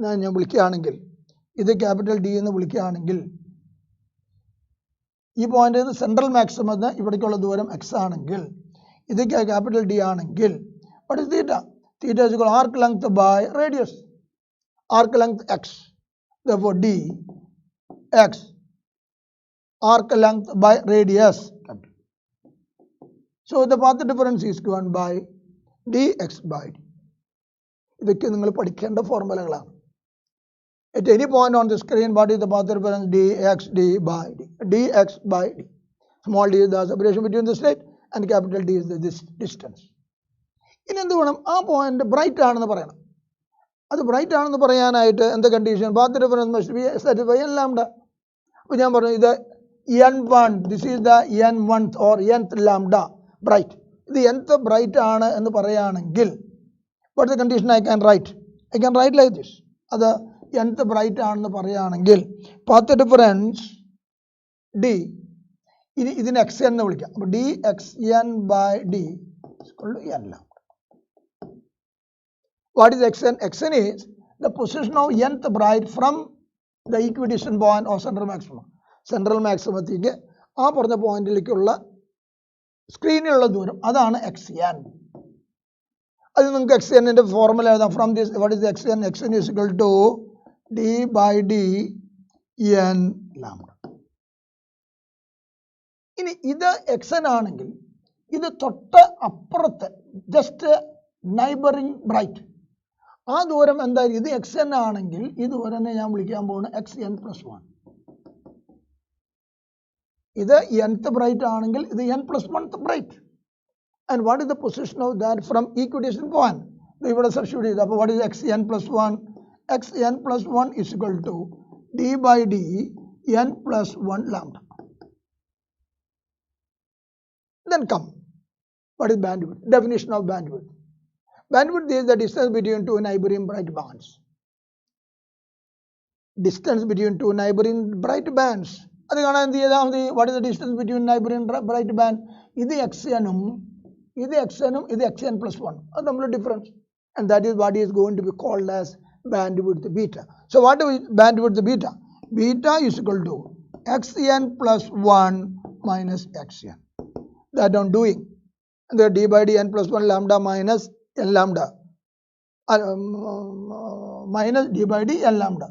S1: ഞാൻ വിളിക്കുകയാണെങ്കിൽ ഇത് ക്യാപിറ്റൽ ഡി എന്ന് വിളിക്കുകയാണെങ്കിൽ ഈ പോയിന്റിൽ നിന്ന് സെൻട്രൽ മാക്സിമം ഇവിടേക്കുള്ള ദൂരം എക്സ് ആണെങ്കിൽ ഇത് ക്യാപിറ്റൽ ഡി ആണെങ്കിൽ what is theta? Theta is equal to arc length by radius. Arc length x. Therefore d x arc length by radius. So the path difference is given by dx by d. ഇതൊക്കെ നിങ്ങൾ പഠിക്കേണ്ട ഫോർമുലകളാണ്. At any point on the screen, what is the path difference? Dx d by d. Dx by d. Small d is the separation between the state and capital D is this distance. ഇനി എന്ത് വേണം? ആ പോയിന്റ് ബ്രൈറ്റ് ആണെന്ന് പറയണം. അത് ബ്രൈറ്റ് ആണെന്ന് പറയാനായിട്ട് എന്ത് condition? Path difference must be satisfy n lambda. അപ്പോൾ ഞാൻ പറഞ്ഞു ഇത് n1, this is the n1 or nth lambda bright. ഇത് nth ബ്രൈറ്റ് ആണ് എന്ന് പറയുകയാണെങ്കിൽ what is the condition I can write? I can write like this. അത് nth ബ്രൈറ്റ് ആണെന്ന് പറയുകയാണെങ്കിൽ പാത്ത് ഡിഫറൻസ് d ഇനി ഇതിന് xn എന്ന് വിളിക്കാം. അപ്പോൾ dxn by d is equal to n lambda. What is xn? Xn is the position of nth bright from the equidistant point or central maximum. Central maximum ആ പറഞ്ഞ പോയിന്റിലേക്കുള്ള സ്ക്രീനിലുള്ള ദൂരം അതാണ് xn. അത് നിങ്ങൾക്ക് xnന്റെ ഫോർമുല എഴുതാം. From this what is the xn? Xn is equal to d by d n lambda. ഇനി ഇത് xn ആണെങ്കിൽ ഇത് തൊട്ട് അപ്പുറത്ത് ജസ്റ്റ് നൈബറിംഗ് ബ്രൈറ്റ് ആ ദൂരം എന്തായാലും ഇത് xn ആണെങ്കിൽ ഈ ദൂരം ഞാൻ വിളിക്കാൻ പോകുന്നത് xn plus 1. ഇത് nth ബ്രൈറ്റ് ആണെങ്കിൽ ഇത് n plus 1th bright. And what is the position of that from equidistant point? ഇവിടെ സബ്സ്റ്റിറ്റ്യൂട്ട് ചെയ്ത് അപ്പോൾ what is xn plus 1? xn plus 1 is equal to d by d n plus 1 lambda. Then come, what is bandwidth? Definition of bandwidth. Bandwidth is the distance between two neighboring bright bands. Distance between two neighboring bright bands. അത് കാണാൻ എന്ത് ചെയ്താൽ മതി? what is the distance between neighboring bright band? ഇത് xn ഉം ഇത് xn plus 1. അത് തമ്മിലുള്ള difference. And that is what is going to be called as bandwidth beta. So what is bandwidth beta? Beta is equal to xn plus 1 minus xn. That I'm doing. And the d by d n plus 1 lambda minus n lambda minus d by d n lambda.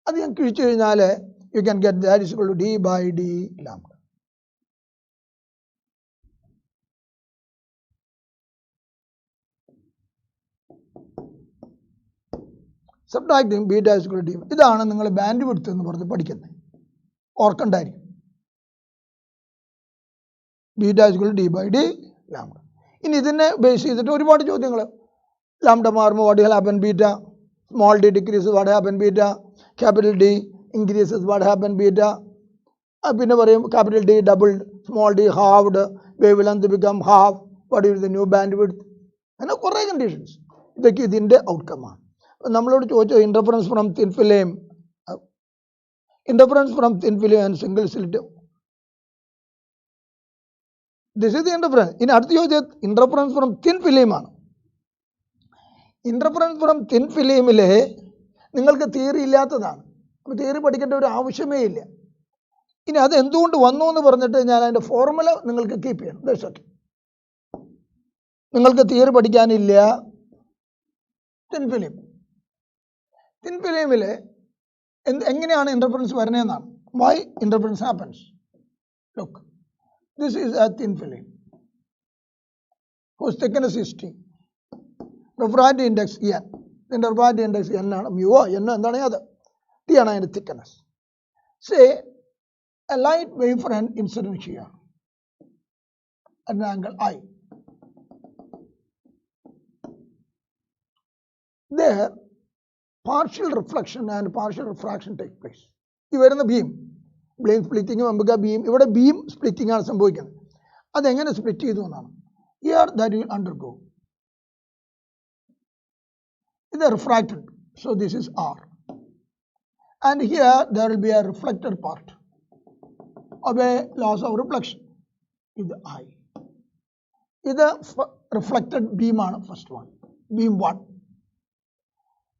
S1: അത് ഞാൻ കിഴിച്ചു കഴിഞ്ഞാൽ you can get that is equal to d by d lambda. Subtracting beta is equal to d. ഇതാണ് നിങ്ങൾ ബാൻഡ് വിഡ്ത്ത് എന്ന് പറഞ്ഞ് പഠിക്കുന്നത്. ഓർക്കണ്ടായിരിക്കും. Beta is equal to d by d lambda. ഇനി ഇതിനെ ബേസ് ചെയ്തിട്ട് ഒരുപാട് ചോദ്യങ്ങൾ. ലാംഡ മാറുമ്പോൾ what will happen beta? Small d decreases, what happen beta? Capital D increases, what happen beta? പിന്നെ പറയും capital D doubled, small d halved, wavelength become half, what is the new bandwidth? അങ്ങനെ കുറേ കണ്ടീഷൻസ്. ഇതൊക്കെ ഇതിൻ്റെ ഔട്ട്കമാണ്. നമ്മളോട് ചോദിച്ചോ interference from thin film, interference from thin film and single slit. This is the interference. ഇനി അടുത്ത ചോദ്യം ഇൻ്റർഫറൻസ് ഫ്രം തിൻ ഫിലിമാണ്. ഇൻ്റർഫറൻസ് ഫ്രം തിൻ ഫിലിമിൽ നിങ്ങൾക്ക് തിയറി ഇല്ലാത്തതാണ്. അപ്പോൾ തിയറി പഠിക്കേണ്ട ഒരു ആവശ്യമേ ഇല്ല. ഇനി അത് എന്തുകൊണ്ട് വന്നു എന്ന് പറഞ്ഞിട്ട് ഞാൻ അതിൻ്റെ ഫോർമുല നിങ്ങൾക്ക് കീപ്പ് ചെയ്യണം. That's okay. നിങ്ങൾക്ക് തിയറി പഠിക്കാനില്ല. Thin film. തിൻ ഫിലിമിൽ എങ്ങനെയാണ് ഇന്റർഫറൻസ് വരുന്നതെന്നാണ്. Why interference happens. Look, this is a thin film whose thickness is T. Refractive index N. ഇതിൻ്റെ refractive index N ആണ്. mu N എന്താണ് അത്? T ആണ് അതിൻ്റെ thickness. Say a light wavefront incident here at an angle I. There partial reflection and partial refraction take place. ഈ വരുന്ന ബീം splitting നമുക്ക് ബീം ഇവിടെ ബീം സ്പ്ലിറ്റിംഗ് ആണ് സംഭവിക്കുന്നത്. അതെങ്ങനെ സ്പ്ലിറ്റ് ചെയ്തു എന്നാണ്. Here that will undergo. It is refracted, so this is R. And here there will be a reflected part of a loss of reflection. This is I. This is reflected beam ആണ് first one, beam 1.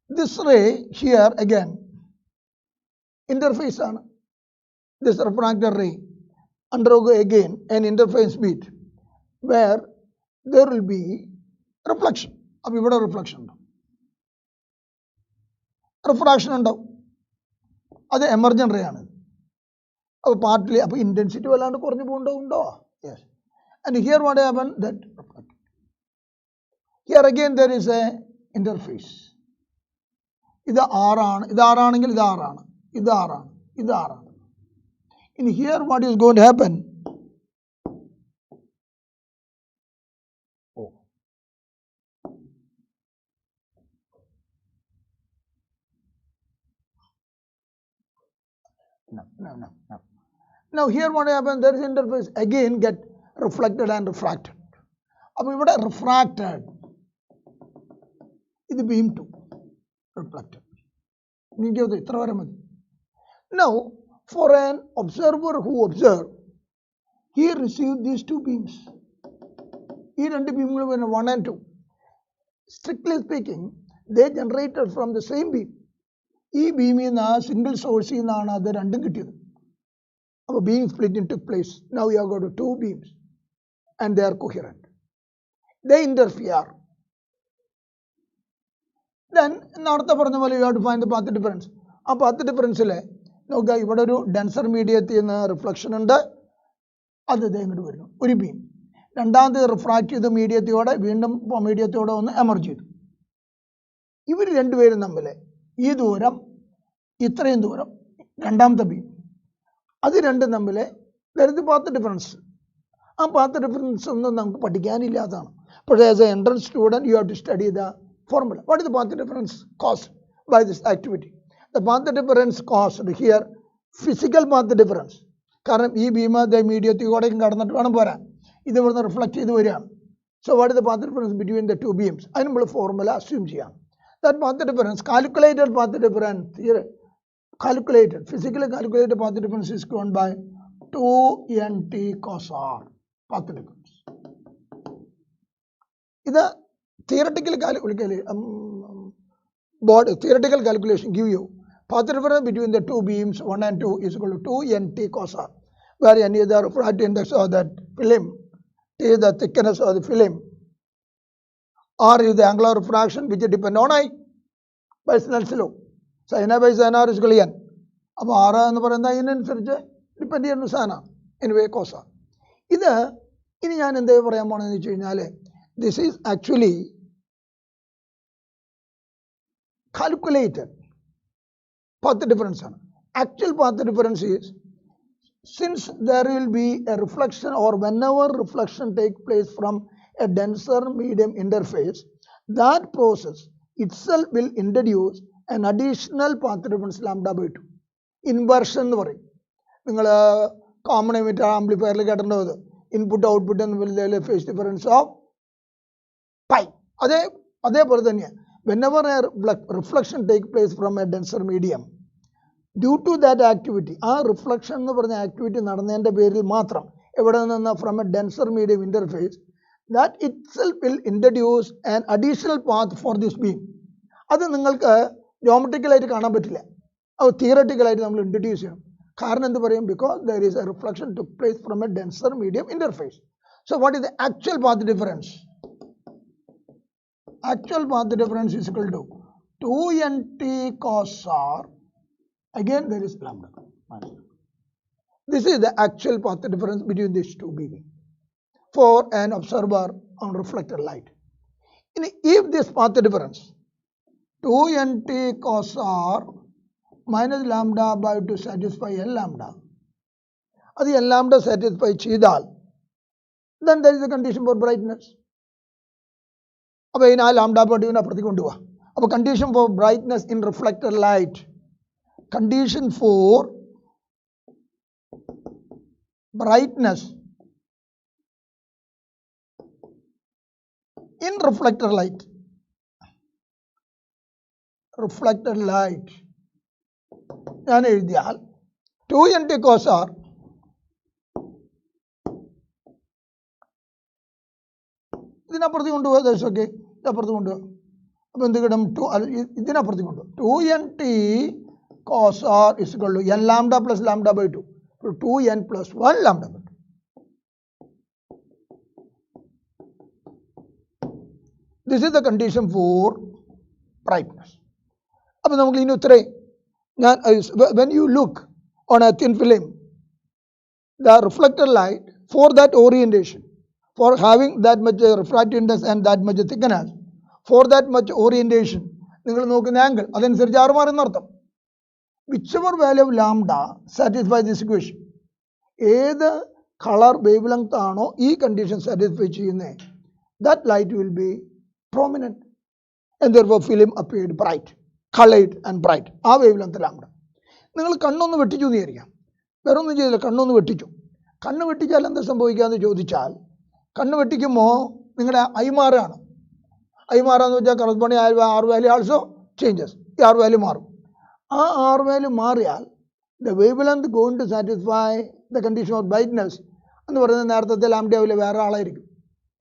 S1: This ray here again interface ആണ്. This refracted ray undergo again an interface beat where there will be reflection. അപ്പോൾ ഇവിടെ റിഫ്ലക്ഷൻ ഉണ്ടാവും, റിഫ്രാക്ഷൻ ഉണ്ടാവും. അത് എമർജന്റ് റേ ആണ്. അപ്പോൾ പാർട്ടിലി അപ്പോൾ ഇന്റൻസിറ്റി വല്ലാണ്ട് കുറഞ്ഞു പോകുന്നുണ്ടോ? Yes. And here what happen that reflect. Here again there is A interface. ഇത് ആറാണ്, ഇത് ആറാണെങ്കിൽ ഇത് ആറാണ്, ഇത് ആറാണ്, ഇത് ആറാണ്. In here what is going to happen? No. Now here what happens? There is interface again get reflected and refracted. അപ്പോൾ ഇവിടെ refracted. ഇത് beam 2 reflected. നിങ്ങൾക്ക് ഇത്ര വരെ മതി. Now for an observer who observed, he received these two beams. ഈ രണ്ട് ബീമുകൾ വരുന്ന 1 and 2. Strictly speaking, they generated from the same beam. ഈ ബീമിൽ നിന്ന് സിംഗിൾ സോഴ്സിൽ നിന്നാണ് അത് രണ്ടും കിട്ടിയത്. അപ്പോൾ beam splitting took place. Now you have got two beams and they are coherent. They interfere. Then നേരത്തെ പറഞ്ഞ പോലെ you have to find the path difference. ആ path difference നോക്കുക, ഇവിടെ ഒരു ഡെൻസർ മീഡിയത്തിൽ നിന്ന് റിഫ്ലക്ഷൻ ഉണ്ട്, അത് ഇങ്ങോട്ട് വരുന്നു ഒരു ബീം. രണ്ടാമത് റിഫ്രാക്ട് ചെയ്ത മീഡിയത്തോടെ വീണ്ടും മീഡിയത്തോടെ ഒന്ന് എമർജ് ചെയ്തു. ഇവർ രണ്ടുപേരും തമ്മിൽ ഈ ദൂരം, ഇത്രയും ദൂരം, രണ്ടാമത്തെ ബീം, അത് രണ്ടും തമ്മിൽ വെറുതെ പാത്ത് ഡിഫറൻസ്. ആ പാത്ത് ഡിഫറൻസ് ഒന്നും നമുക്ക് പഠിക്കാനില്ലാത്തതാണ്. പക്ഷേ as a entrance student you have to study the formula. What is the path difference caused by this activity? The path difference caused here physical path difference. കാരണം ഈ ബീം മീഡിയത്തിലൂടെയും കടന്നിട്ട് വേണം പോരാൻ. ഇത് ഇവിടുന്ന് റിഫ്ലക്ട് ചെയ്ത് വരികയാണ്. So what is the path difference between the two beams? അതിന് നമ്മൾ ഫോർമുല അസ്യൂം ചെയ്യാം. That path difference, calculated path difference, here calculated, physically calculated path difference is given by 2nt cos r, path difference. This theoretical calculation give you path difference between the two beams 1 and 2 is equal to 2nt cos r, where n is the refractive index of that film, T is the thickness of the film, R is the angular refraction which depend on I by Snell's law. Sin I by sin R is equal to n. അപ്പോൾ R എന്ന് പറയുന്നത് അതിനനുസരിച്ച് ഡിപ്പെൻഡ് ചെയ്യുന്ന സാധനമാണ്. എനിവേ കോസ. ഇത് ഇനി ഞാൻ എന്താ പറയാൻ പോണെന്ന് വെച്ച് കഴിഞ്ഞാൽ, this is actually calculated path difference ആണ്. Actual path difference is, since there will be a reflection or whenever reflection take place from a denser medium interface, that process itself will introduce an additional path difference lambda by 2. Inversion എന്ന് പറയും. നിങ്ങൾ കോമൺ എമിറ്റർ ആംപ്ലിഫയറിൽ കേട്ടിട്ടുണ്ടോ? ഇൻപുട്ട് ഔട്ട്പുട്ട് എന്ന ഫേസ് ഡിഫറൻസ് ഓഫ് പൈ. അതേപോലെ തന്നെയാണ്. whenever a reflection take place from a denser medium, due to that activity, ആ റിഫ്ലക്ഷൻ എന്ന് പറഞ്ഞ ആക്ടിവിറ്റി നടന്നതിൻ്റെ പേരിൽ മാത്രം എവിടെ നിന്ന് from A denser medium interface, that itself will introduce an additional path for this beam. അത് നിങ്ങൾക്ക് ജോമെട്രിക്കലായിട്ട് കാണാൻ പറ്റില്ല, അത് തിയററ്റിക്കലായിട്ട് നമ്മൾ ഇൻട്രൊഡ്യൂസ് ചെയ്യണം. കാരണം എന്ത് പറയും? Because there is A reflection took place from a denser medium interface. So what is the actual path difference? actual path difference is equal to 2nt cos r. Again, there is lambda. This is the actual path difference between these two BB for an observer on reflected light. If this path difference 2nt cos r minus lambda by 2 satisfy L lambda, that L lambda satisfy chidal, then there is a condition for brightness. अब इन lambda पर डिवाइड प्रति कोण हुआ. अब condition for brightness in reflected light. Condition for brightness in reflected light. Reflected light. ഞാൻ എഴുതിയാൽ 2nt cos r ഇതിനപ്പുറത്ത് കൊണ്ടുപോകാം. That's okay. ഇതപ്പുറത്ത് കൊണ്ടുപോകാം. അപ്പോൾ എന്ത് കിട്ടും? ഇതിനപ്പുറത്ത് കൊണ്ടുപോകാം. 2nt cos r is equal to n lambda plus lambda by 2. So 2n plus 1 lambda by 2. This is the condition for brightness. അപ്പോൾ നമുക്ക് ഇനി ഉത്തരം ഞാൻ when you look on a thin film, the reflected light for that orientation, for having that much refractive index and that much thickness, for that much orientation, നിങ്ങൾ നോക്കുന്ന ആംഗിൾ അതനുസരിച്ച് ആറ് മാറുന്നർത്ഥം. whichever value of lambda satisfies this equation, ഏത് കളർ വേവ് ലെങ്ത് ആണോ ഈ കണ്ടീഷൻ സാറ്റിസ്ഫൈ ചെയ്യുന്നത്, that light will be prominent and therefore film appeared bright, colored and bright. ആ വേവ് ലെങ്ത് ലാംഡ. നിങ്ങൾ കണ്ണൊന്ന് വെട്ടിച്ചു എന്ന് വിചാരിക്കാം. വേറെ ഒന്നും ചെയ്തില്ല, കണ്ണൊന്ന് വെട്ടിച്ചു. കണ്ണ് വെട്ടിച്ചാൽ എന്താ സംഭവിക്കാമെന്ന് ചോദിച്ചാൽ, കണ്ണ് വെട്ടിക്കുമ്പോൾ നിങ്ങളുടെ ഐ മാറുകയാണ്. ഐ മാറാന്ന് വെച്ചാൽ corresponding R value also changes. ഈ ആർ വാല്യൂ മാറും. ആ ആർ വാല്യൂ മാറിയാൽ the wavelength going to satisfy the condition of brightness എന്ന് പറയുന്നത് നേരത്തെ ലാംഡ ആവില്ല, വേറെ ആളായിരിക്കും.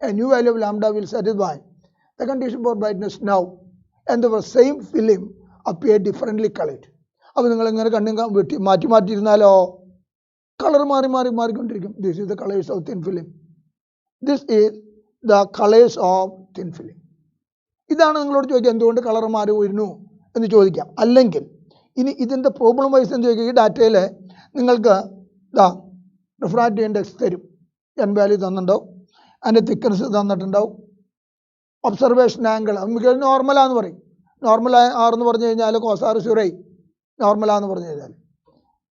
S1: A new value of lambda will satisfy the condition for brightness now, and the same film appear differently colored. അപ്പോൾ നിങ്ങൾ ഇങ്ങനെ കണ്ണും വെട്ടി മാറ്റി മാറ്റിയിരുന്നാലോ കളർ മാറി മാറി മാറിക്കൊണ്ടിരിക്കും. This is the colors of thin film. This is the colors of thin film. ഇതാണ് നിങ്ങളോട് ചോദിക്കുക എന്തുകൊണ്ട് കളർ മാറി വരുന്നു എന്ന് ചോദിക്കാം. അല്ലെങ്കിൽ ഇനി ഇതിൻ്റെ പ്രോബ്ലം വൈസ് എന്ന് ചോദിക്കുക, ഈ ഡാറ്റയിൽ നിങ്ങൾക്ക് റിഫ്രാക്റ്റീവ് ഇൻഡെക്സ് തരും, n വാല്യൂ തന്നിട്ടുണ്ടാവും, അതിൻ്റെ തിക്നെസ് തന്നിട്ടുണ്ടാവും, ഒബ്സർവേഷൻ ആംഗിൾ മിക്കവാറും നോർമലാന്ന് പറയും. നോർമൽ ആറെന്ന് പറഞ്ഞു കഴിഞ്ഞാൽ കോസാർ സുരൈ നോർമലാന്ന് പറഞ്ഞു കഴിഞ്ഞാൽ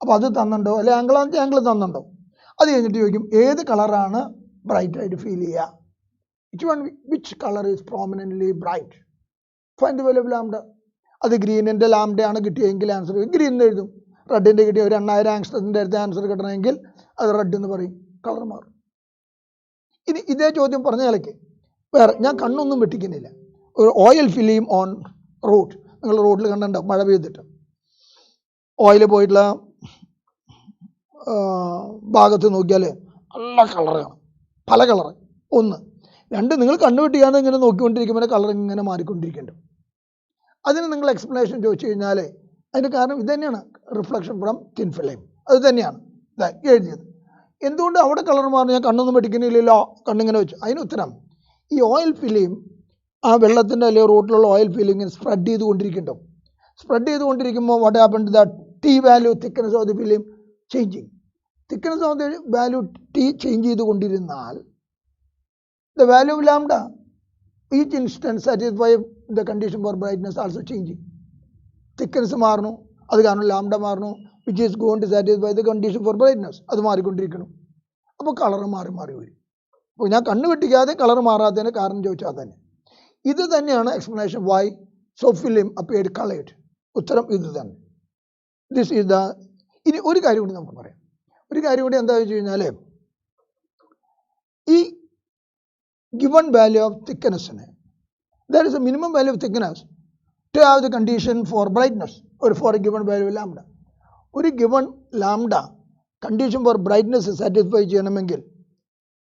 S1: അപ്പോൾ അത് തന്നിട്ടുണ്ടോ, അല്ലെങ്കിൽ ആംഗിളാന്ന് വെച്ചാൽ ആംഗിൾ തന്നിട്ടുണ്ടോ. അത് കഴിഞ്ഞിട്ട് ചോദിക്കും ഏത് കളറാണ് ബ്രൈറ്റ് ആയിട്ട് ഫീൽ ചെയ്യുക, which colour is prominently bright, find the value of lambda. അത് ഗ്രീനിൻ്റെ ലാംഡയാണ് കിട്ടിയെങ്കിൽ ആൻസർ ഗ്രീൻ എന്ന് എഴുതും. റെഡിൻ്റെ കിട്ടിയ ഒരു 8000 ആങ്സ്ട്രത്തിൻ്റെ അടുത്ത് ആൻസർ കിട്ടണമെങ്കിൽ അത് റെഡ് എന്ന് പറയും, കളർ മാറും. ഇനി ഇതേ ചോദ്യം പറഞ്ഞ കളിക്ക് വേറെ, ഞാൻ കണ്ണൊന്നും വെട്ടിക്കുന്നില്ല, ഒരു ഓയിൽ ഫിലിം ഓൺ റോഡ്, നിങ്ങൾ റോഡിൽ കണ്ടിട്ടുണ്ടാവും മഴ പെയ്തിട്ട് ഓയിൽ പോയിട്ടുള്ള ഭാഗത്ത് നോക്കിയാൽ നല്ല കളർ കാണും, പല കളർ. ഒന്ന്. രണ്ട്, നിങ്ങൾ കണ്ണു വെട്ടിക്കാതെ ഇങ്ങനെ നോക്കിക്കൊണ്ടിരിക്കുമ്പോൾ കളർ ഇങ്ങനെ മാറിക്കൊണ്ടിരിക്കുന്നുണ്ട്. അതിന് നിങ്ങൾ എക്സ്പ്ലനേഷൻ ചോദിച്ചു കഴിഞ്ഞാൽ അതിൻ്റെ കാരണം ഇത് തന്നെയാണ്, റിഫ്ലക്ഷൻ ഫ്രം തിൻ ഫിലിം. അത് തന്നെയാണ് എഴുതിയത്. എന്തുകൊണ്ട് അവിടെ കളർ മാറുന്നു, ഞാൻ കണ്ണൊന്നും വെട്ടിക്കുന്നില്ലല്ലോ, കണ്ണിങ്ങനെ വെച്ചു. അതിന് ഉത്തരം, ഈ ഓയിൽ ഫിലിം ആ വെള്ളത്തിൻ്റെ അല്ലെങ്കിൽ റോഡിലുള്ള ഓയിൽ ഫിലിം ഇങ്ങനെ സ്പ്രെഡ് ചെയ്തുകൊണ്ടിരിക്കുന്നുണ്ടാവും. സ്പ്രെഡ് ചെയ്തുകൊണ്ടിരിക്കുമ്പോൾ what happened, the T value thickness of the film changing. Thickness of the value T change ചെയ്തുകൊണ്ടിരുന്നാൽ the value of lambda each instance satisfy the condition for brightness also changing. Thickness മാറുന്നു, അത് കാരണം ലാംഡ മാറുന്നു, which is going to satisfy the condition for brightness, അത് മാറിക്കൊണ്ടിരിക്കണം. അപ്പോൾ കളർ മാറി മാറി വരും. അപ്പോൾ ഞാൻ കണ്ണ് വെട്ടിക്കാതെ കളർ മാറാത്തതിന് കാരണം ചോദിച്ചാൽ തന്നെ ഇത് തന്നെയാണ് explanation why so film appeared coloured. ഉത്തരം ഇത് തന്നെ. This is the. ഇനി ഒരു കാര്യം കൂടി നമുക്ക് പറയാം. ഒരു കാര്യം കൂടി എന്താ വെച്ച് കഴിഞ്ഞാൽ, ഈ ഗിവൺ വാല്യൂ ഓഫ് തിക്നെസ്സിന് there is a minimum value of thickness to have the condition for brightness ഒരു for a given value lambda. ഒരു given lambda condition for brightness satisfy ചെയ്യണമെങ്കിൽ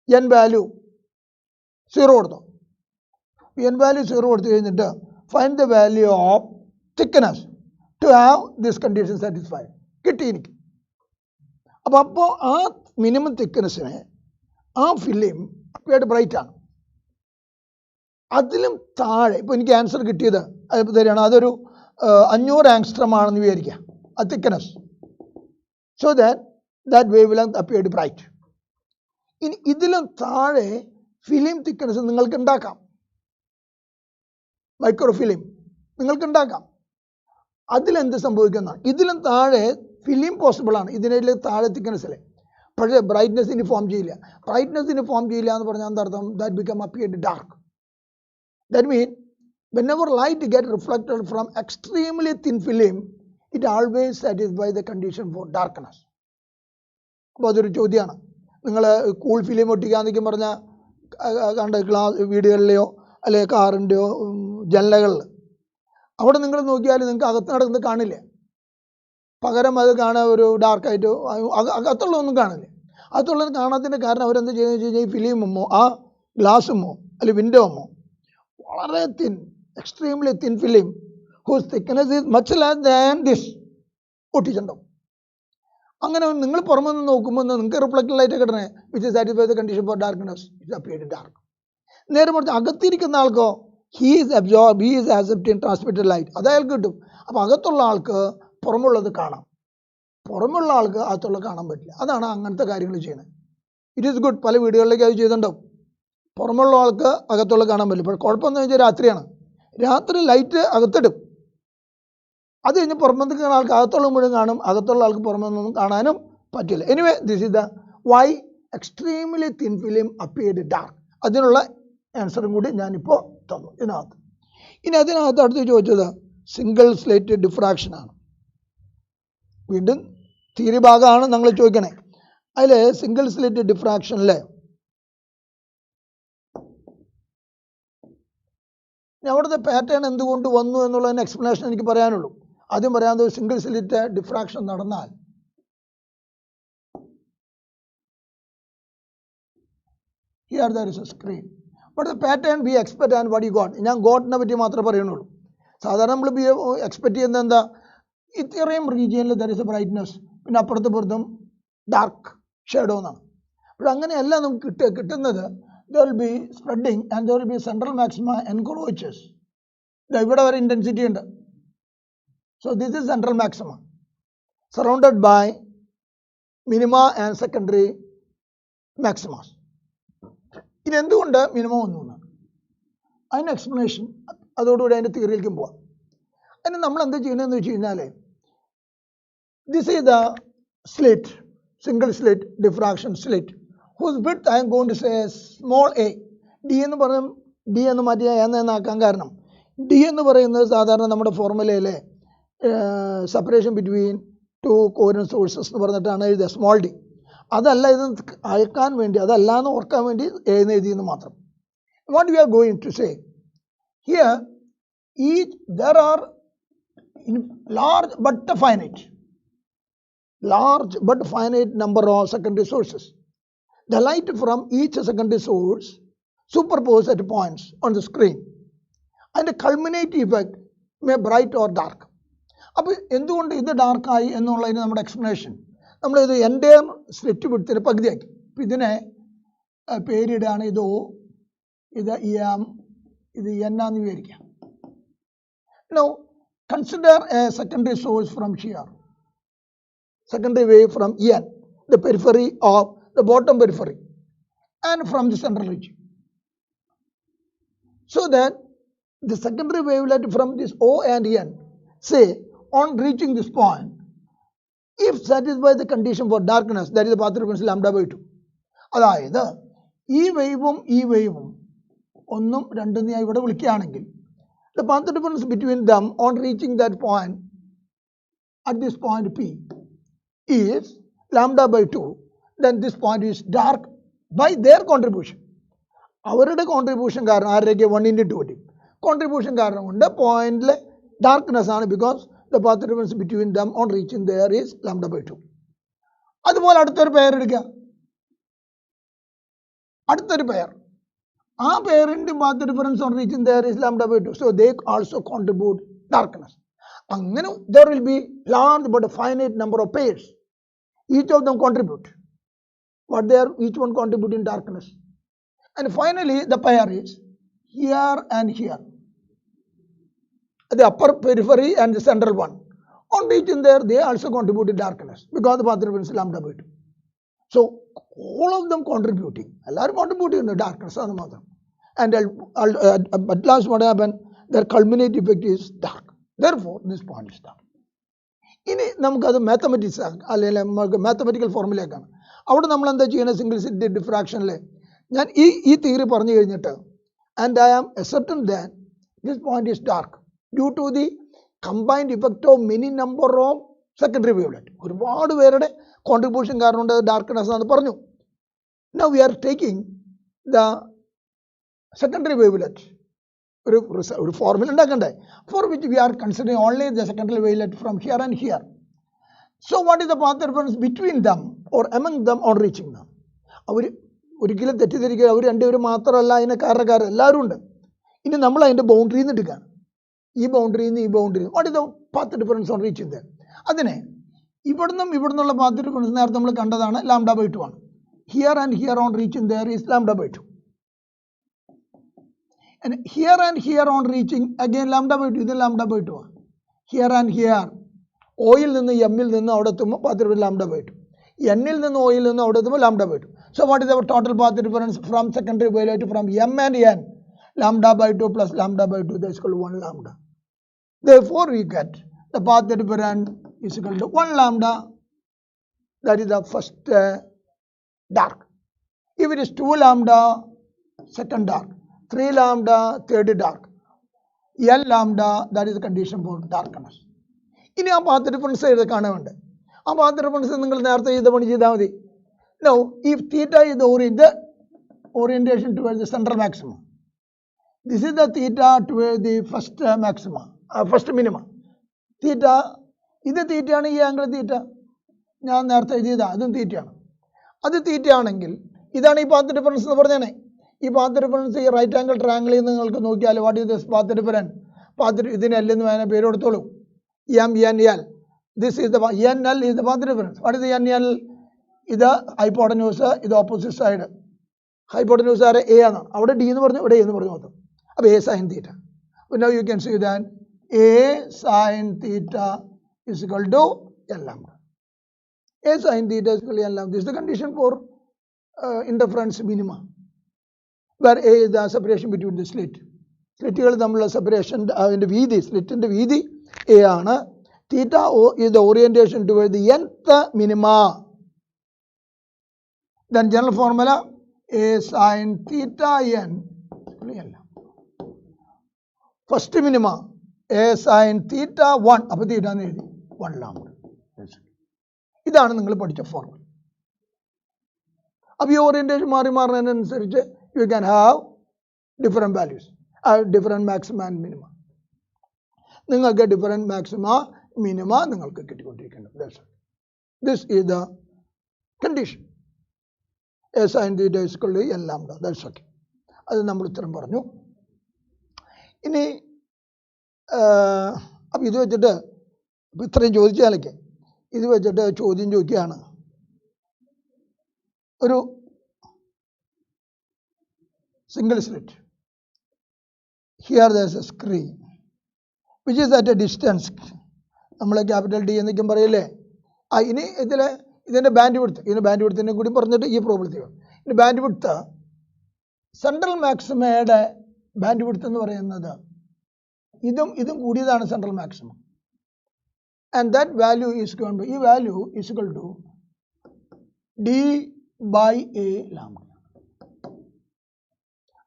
S1: n വാല്യൂ 0 കൊടുത്തോ. n വാല്യൂ 0 കൊടുത്തു കഴിഞ്ഞിട്ട് find the value of thickness to have this condition satisfy കിട്ടി എനിക്ക്. അപ്പോൾ ആ മിനിമം തിക്നെസ്സിന് ആ ഫിലിം അപ്പിയർഡ് ബ്രൈറ്റ് ആണ്. അതിലും താഴെ ഇപ്പോൾ എനിക്ക് ആൻസർ കിട്ടിയത് തരികയാണ്, അതൊരു 500 ആങ്സ്ട്രം വിചാരിക്കുക ആ thickness. So that wavelength appeared bright. ഇനി ഇതിലും താഴെ ഫിലിം തിക്നെസ് നിങ്ങൾക്ക് ഉണ്ടാക്കാം, മൈക്രോഫിലിം നിങ്ങൾക്ക് ഉണ്ടാക്കാം. അതിലെന്ത് സംഭവിക്കുന്ന, ഇതിലും താഴെ ഫിലിം പോസിബിൾ ആണ്, ഇതിനെ താഴെ തിക്നെസ്സിൽ. പക്ഷേ ബ്രൈറ്റ്നെസ്സിന് ഫോം ചെയ്യില്ല. ബ്രൈറ്റ്നെസ്സിന് ഫോം ചെയ്യില്ല എന്ന് പറഞ്ഞാൽ എന്താർത്ഥം? That become appeared dark. That mean whenever light get reflected from extremely thin film, it always satisfies the condition for darkness. അപ്പോൾ അതൊരു ചോദ്യമാണ്. നിങ്ങൾ കൂൾ ഫിലിം ഒട്ടിക്കാന്നൊക്കെ പറഞ്ഞാൽ കണ്ട വീടുകളിലെയോ അല്ലെങ്കിൽ കാറിൻ്റെയോ ജനലകളിൽ അവിടെ നിങ്ങൾ നോക്കിയാൽ നിങ്ങൾക്ക് അകത്ത് നടക്കുന്നത് കാണില്ല. പകരം അത് കാണാൻ ഒരു ഡാർക്കായിട്ട് അകത്തുള്ളതൊന്നും കാണില്ല. അകത്തുള്ളത് കാണാത്തതിൻ്റെ കാരണം അവരെന്ത് ചെയ്യുന്നത് വെച്ച് കഴിഞ്ഞാൽ ഈ ഫിലിമുമോ ആ ഗ്ലാസുമോ അല്ലെങ്കിൽ വിൻഡോമോ വളരെ thin, extremely thin film whose thickness is much less than this ഒട്ടിച്ചിട്ടുണ്ടാവും. അങ്ങനെ നിങ്ങൾ പുറമെ നിന്ന് നോക്കുമ്പോൾ നിങ്ങൾക്ക് റിഫ്ലക്റ്റഡ് ലൈറ്റ് കിട്ടണേ, which is satisfy the condition for darkness, it appeared dark. നേരെ മറിച്ച് അകത്തിരിക്കുന്ന ആൾക്കോ he is absorb, he is accepting transmitted light, അത് അയാൾക്ക് കിട്ടും. അപ്പോൾ അകത്തുള്ള ആൾക്ക് പുറമുള്ളത് കാണാം, പുറമുള്ള ആൾക്ക് അകത്തുള്ള കാണാൻ പറ്റില്ല. അതാണ് അങ്ങനത്തെ കാര്യങ്ങൾ ചെയ്യുന്നത്. ഇറ്റ് ഈസ് ഗുഡ്, പല വീടുകളിലേക്ക് അത് ചെയ്തിട്ടുണ്ടാവും. പുറമുള്ള ആൾക്ക് അകത്തുള്ള കാണാൻ പറ്റില്ല. പക്ഷേ കുഴപ്പമെന്ന് വെച്ചാൽ രാത്രിയാണ്, രാത്രി ലൈറ്റ് അകത്തിടും, അത് കഴിഞ്ഞ് പുറമെ നിൽക്കുന്ന ആൾക്ക് അകത്തുള്ള മുഴുവൻ കാണും, അകത്തുള്ള ആൾക്ക് പുറമെ നിന്നും കാണാനും പറ്റില്ല. Anyway this is the why extremely thin film appeared dark. അതിനുള്ള ആൻസറും കൂടി ഞാനിപ്പോൾ തന്നു ഇതിനകത്ത്. ഇനി അതിനകത്ത് അടുത്ത് ചോദിച്ചത് സിംഗിൾ സ്ലിറ്റ് ഡിഫ്രാക്ഷൻ ആണ്. വീണ്ടും തിയറി ഭാഗമാണ് നമ്മൾ ചോദിക്കണേ. അതിൽ സിംഗിൾ സ്ലിറ്റ് ഡിഫ്രാക്ഷനിൽ അവിടുത്തെ പാറ്റേൺ എന്തുകൊണ്ട് വന്നു എന്നുള്ളതിന് എക്സ്പ്ലനേഷൻ എനിക്ക് പറയാനുള്ളൂ. ആദ്യം പറയാവുന്നത് സിംഗിൾ സ്ലിറ്റ് ഡിഫ്രാക്ഷൻ നടന്നാൽ here there is A screen, but the pattern B expect and what you got. ഞാൻ ഗോട്ടിനെ പറ്റി മാത്രമേ പറയുന്നുള്ളൂ. സാധാരണ നമ്മൾ എക്സ്പെക്ട് ചെയ്യുന്നത് എന്താ, ഇത്രയും റീജിയനിൽ ദർ ഇസ് എ ബ്രൈറ്റ്നസ്, പിന്നെ അപ്പുറത്തും ഡാർക്ക് ഷേഡോ എന്നാണ്. അപ്പോൾ അങ്ങനെയല്ല നമുക്ക് കിട്ടുന്നത്. there will be spreading and there will be central maxima encroaches. ഇവിടെ വരെ intensity ഉണ്ട്. So this is central maxima surrounded by minima and secondary maximas. ഇത് എന്തുകൊണ്ട് മിനിമം വന്നു എന്നാണ് അതിന് എക്സ്പ്ലനേഷൻ. അതോടുകൂടി അതിൻ്റെ തിയറിയിലേക്കും പോവാം. അതിന് നമ്മൾ എന്താ ചെയ്യണമെന്ന് വെച്ച് കഴിഞ്ഞാൽ, this is the slit, single slit diffraction slit whose width I am going to say small a. D എന്ന് പറയും, ഡി എന്ന് മാറ്റിയ എന്നാക്കാൻ കാരണം ഡി എന്ന് പറയുന്നത് സാധാരണ നമ്മുടെ ഫോർമുലയിലെ സെപ്പറേഷൻ ബിറ്റ്വീൻ ടു കോറിയൻ സോഴ്സസ് എന്ന് പറഞ്ഞിട്ടാണ് എഴുതുക, സ്മോൾ ഡി. അതല്ല, ഇത് അയക്കാൻ വേണ്ടി, അതല്ല എന്ന് ഓർക്കാൻ വേണ്ടി എഴുതിയെന്ന് മാത്രം. What we are going to say here, there are large but finite number of secondary sources. The light from each secondary source superposed at points on the screen and the culminating effect may bright or dark. അപ്പോൾ എന്തുകൊണ്ട് ഇത് ഡാർക്കായി എന്നുള്ളതിന് നമ്മുടെ എക്സ്പ്ലനേഷൻ, നമ്മളിത് എൻ്റെ സ്ലിറ്റ് വിടുത്തിന് പകുതിയാക്കി. അപ്പം ഇതിനെ പേരിടാണ് ഇത് O, ഇത് EM, ഇത് N ആണെന്ന് വിചാരിക്കാം. Now consider a secondary source from here, secondary wave from N, the periphery of the bottom periphery and from the central region, so that the secondary wavelet from this O and N, say on reaching this point, if satisfies the condition for darkness, that is the path difference lambda by 2. അതായത് ഈ വേവും ഒന്നും രണ്ടും ഞാൻ ഇവിടെ വിളിക്കുകയാണെങ്കിൽ, the path difference between them on reaching that point at this point P is lambda by 2, then this point is dark by their contribution. അവരുടെ കോൺട്രിബ്യൂഷൻ കാരണം, ആരുടെയൊക്കെ 1/2 കോൺട്രിബ്യൂഷൻ കാരണം കൊണ്ട് പോയിന്റിലെ ഡാർക്ക്നെസ് ആണ്, because the path difference between them on reaching there is lambda by 2. അതുപോലെ അടുത്തൊരു പെയർ എടുക്കുക, അടുത്തൊരു പെയർ, ആ പെയറിൻ്റെ path difference on reaching there is lambda by 2. So they also contribute darkness. അങ്ങനെ there will be large but a finite number of pairs, each of them contribute what they are, each one contributing darkness. And finally the pair is here and here. The upper periphery and the central one. On reaching there, they also contribute to darkness because the path difference is lambda by 2. So, all of them contributing. All contributing in the darkness on the mother. And at last, what happened? Their culminate effect is dark. Therefore, this point is dark. ഇനി നമുക്കത് മാത്തമെറ്റിക്സ് അല്ലെങ്കിൽ നമുക്ക് മാത്തമെറ്റിക്കൽ ഫോർമുലയൊക്കെയാണ്. അവിടെ നമ്മൾ എന്താ ചെയ്യുന്നത്? സിംഗിൾ സ്ലിറ്റ് ഡിഫ്രാക്ഷനിൽ ഞാൻ ഈ തിയറി പറഞ്ഞു കഴിഞ്ഞിട്ട് and I am accepting that this point is dark due to the combined effect of many number of secondary wavelet. ഒരുപാട് പേരുടെ കോൺട്രിബ്യൂഷൻ കാരണം കൊണ്ട് ഡാർക്ക്നെസ് ആണെന്ന് പറഞ്ഞു. Now we are taking the secondary wavelet. ഒരു ഫോർമുല ഉണ്ടാക്കണ്ടേ? For which we are considering only the secondary wavelet from here and here. So what is the path difference between them or among them on reaching them? അവർ ഒരിക്കലും തെറ്റിദ്ധരിക്കുക, അവർ രണ്ടുപേരും മാത്രമല്ല അതിനെ കാരണക്കാർ എല്ലാവരും ഉണ്ട്. ഇനി നമ്മൾ അതിൻ്റെ ബൗണ്ടറിയിൽ നിന്ന് എടുക്കുകയാണ്. ഈ ബൗണ്ടറിയിൽ നിന്ന് ഈ boundary what is the path difference on reaching dum? അതിനെ ഇവിടുന്നുള്ള പാത്ത് ഡിഫറൻസ് നേരത്തെ നമ്മൾ കണ്ടതാണ് ലാംഡ ബൈ 2 ആണ്. Here and here on reaching there is lambda by 2. And here on reaching again lambda by 2, ഇത് lambda by 2 ആണ്. Here and here ഓയിൽ നിന്ന് എമ്മിൽ നിന്ന് അവിടെ എത്തുമ്പോൾ പാത്ത് ഡിഫറൻസ് lambda by 2. എന്നിൽ നിന്ന് ഓയിൽ നിന്ന് അവിടെ എത്തുമ്പോൾ lambda by 2. So what is our total path difference from secondary violet from m and n? Lambda by 2 plus lambda by 2 that is equal to 1 lambda. Therefore we get the path difference is equal to 1 lambda. That is the first dark. If it is 2 lambda, second dark. 3 lambda, third dark. L lambda, that is the condition for darkness. ഇനി ആ പാത്ത് ഡിഫറൻസ് ഇത് കാണുന്നുണ്ട്. ആ പാത്ത് ഡിഫറൻസ് നിങ്ങൾ നേരത്തെ ചെയ്ത പണി ചെയ്താൽ മതി. Now, if theta is the orientation towards the central maximum, this is the theta towards the first maxima, first minima. Theta, ഇത് തീറ്റയാണ്, ഈ ആംഗിൾ തീറ്റ. ഞാൻ നേരത്തെ എഴുതിയതാ, അതും തീറ്റയാണ്. അത് തീറ്റയാണെങ്കിൽ ഇതാണ് ഈ പാത്ത് ഡിഫറൻസ് എന്ന് പറഞ്ഞേനെ. ഈ പാത്ത് ഡിഫറൻസ് ഈ റൈറ്റ് ആംഗിൾ ട്രയാംഗിളിൽ നിന്ന് നിങ്ങൾക്ക് നോക്കിയാൽ what is this path difference? ഇതിന് എൽ എന്ന് വേണേൽ പേര് കൊടുത്തോളൂ. M N L. This is the N L is the path difference. What is N L? ഇത് ഹൈപ്പോട്ടന്യൂസ്, ഇത് ഓപ്പോസിറ്റ് സൈഡ്. ഹൈപ്പോട്ടന്യൂസ് ആരെ എ ആണ്, അവിടെ ഡി എന്ന് പറഞ്ഞു, ഇവിടെ എ എന്ന് പറഞ്ഞു മൊത്തം. അപ്പോൾ a sine theta. Now you can see that a sine theta is equal to L lambda. A sine theta is equal to L lambda. This is the condition for interference minima. Where A is the separation between the slit. സ്ലിറ്റുകൾ തമ്മിലുള്ള സെപ്പറേഷൻ, അതിൻ്റെ വീതി, സ്ലിറ്റിൻ്റെ വീതി A ആണ്. തീറ്റ is the orientation towards the nth minima. Then general formula A sin theta n. First minima A sin theta 1. അപ്പോൾ തീറ്റ എന്ന് എഴുതി 1 ലാംഡ. ഇതാണ് നിങ്ങൾ പഠിച്ച ഫോർമുല. അപ്പോൾ ഈ ഓറിയൻറ്റേഷൻ മാറുന്നതിനനുസരിച്ച് you can have different values, different maxima and minima. നിങ്ങൾക്ക് different maxima, minima നിങ്ങൾക്ക് കിട്ടിക്കൊണ്ടിരിക്കുന്നു. This is the condition. A sin theta is equal to L lambda. That's okay. അത് നമ്മൾ ഉത്തരം പറഞ്ഞു. ഇനി അപ്പം ഇത് വെച്ചിട്ട് ഇത്രയും ചോദിച്ചാലൊക്കെ ഇത് വെച്ചിട്ട് ചോദ്യം ചോദിക്കുകയാണ്. ഒരു single slit. Here there is a screen which is at a distance. നമ്മൾ ക്യാപിറ്റൽ ഡി എന്നൊക്കെ പറയില്ലേ. ഇനി ഇതിൻ്റെ ബാൻഡ് വിഡ്ത്ത്, ഇതിൻ്റെ ബാൻഡ് വിഡ്ത്തിനെ കൂടി പറഞ്ഞിട്ട് ഈ പ്രോബ്ലം ചെയ്യും. ഇനി ബാൻഡ് വിഡ്ത്ത്, സെൻട്രൽ മാക്സിമയുടെ ബാൻഡ് വിഡ്ത്ത് എന്ന് പറയുന്നത് ഇതും കൂടിയതാണ് central maximum. And that value is gone by, ഈ value is equal to D by a lambda.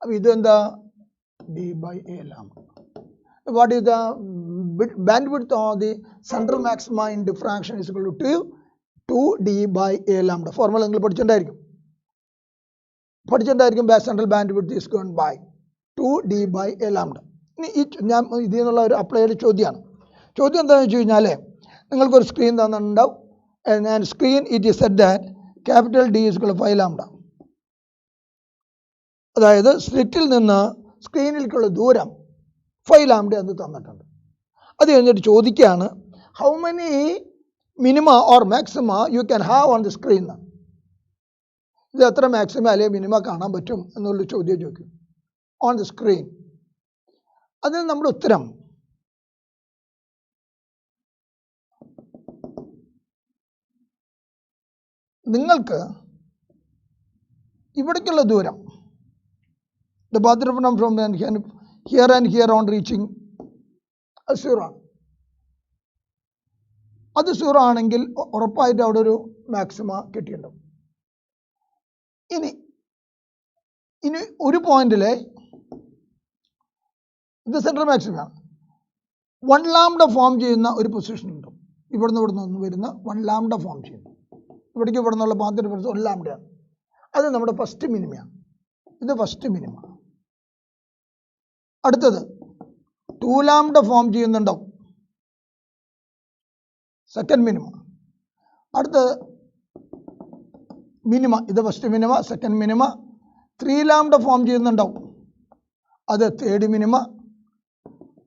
S1: ഇതെന്താ? d by a lambda. What is the bandwidth of the central maxima in diffraction is equal to 2d by a lambda. Formula നിങ്ങൾ പഠിച്ചിട്ടുണ്ടായിരിക്കും. Central bandwidth is given by 2d by a lambda. ഇനി ഞാൻ ഇതിൽ നിന്നുള്ള ഒരു അപ്ലൈഡ് ചോദ്യമാണ്. ചോദ്യം എന്താണെന്ന് വെച്ച് കഴിഞ്ഞാൽ നിങ്ങൾക്കൊരു സ്ക്രീൻ തന്നിട്ടുണ്ടാവും. And screen it is set that capital D is equal to 5 lambda. അതായത് സ്ലിറ്റിൽ നിന്ന് സ്ക്രീനിലേക്കുള്ള ദൂരം 5 ലാംഡ എന്ന് തന്നിട്ടുണ്ട്. അത് കഴിഞ്ഞിട്ട് ചോദിക്കുകയാണ് how many minima or maxima you can have on the screen. ഇത് എത്ര മാക്സിമം അല്ലെങ്കിൽ മിനിമ കാണാൻ പറ്റും എന്നുള്ള ചോദ്യം ചോദിക്കും. on the screen. അതിന് നമ്മുടെ ഉത്തരം നിങ്ങൾക്ക് ഇവിടേക്കുള്ള ദൂരം the path difference from here and here on reaching 0 ആണ്. അത് 0 ആണെങ്കിൽ ഉറപ്പായിട്ട് അവിടെ ഒരു മാക്സിമ കിട്ടിയിട്ടുണ്ടാവും. ഇനി ഒരു പോയിന്റിലെ ഇത് സെൻട്രൽ മാക്സിമമാണ്. 1 ലാംഡ ഫോം ചെയ്യുന്ന ഒരു പൊസിഷൻ ഉണ്ട്. ഇവിടുന്ന് വരുന്ന 1 ലാംഡ ഫോം ചെയ്യുന്നു. ഇവിടേക്ക് ഇവിടെ നിന്നുള്ള പാത്ത് ഡിഫറൻസ് 1 ലാംഡയാണ്. അത് നമ്മുടെ ഫസ്റ്റ് മിനിമയാണ്. ഇത് ഫസ്റ്റ് മിനിമ. അടുത്തത് 2 ലാംഡ ഫോം ചെയ്യുന്നുണ്ടാവും, സെക്കൻഡ് മിനിമ. അടുത്തത് മിനിമ, ഇത് first minima, second minima. 3 lambda form ചെയ്യുന്നുണ്ടാവും, അത് തേർഡ് മിനിമ.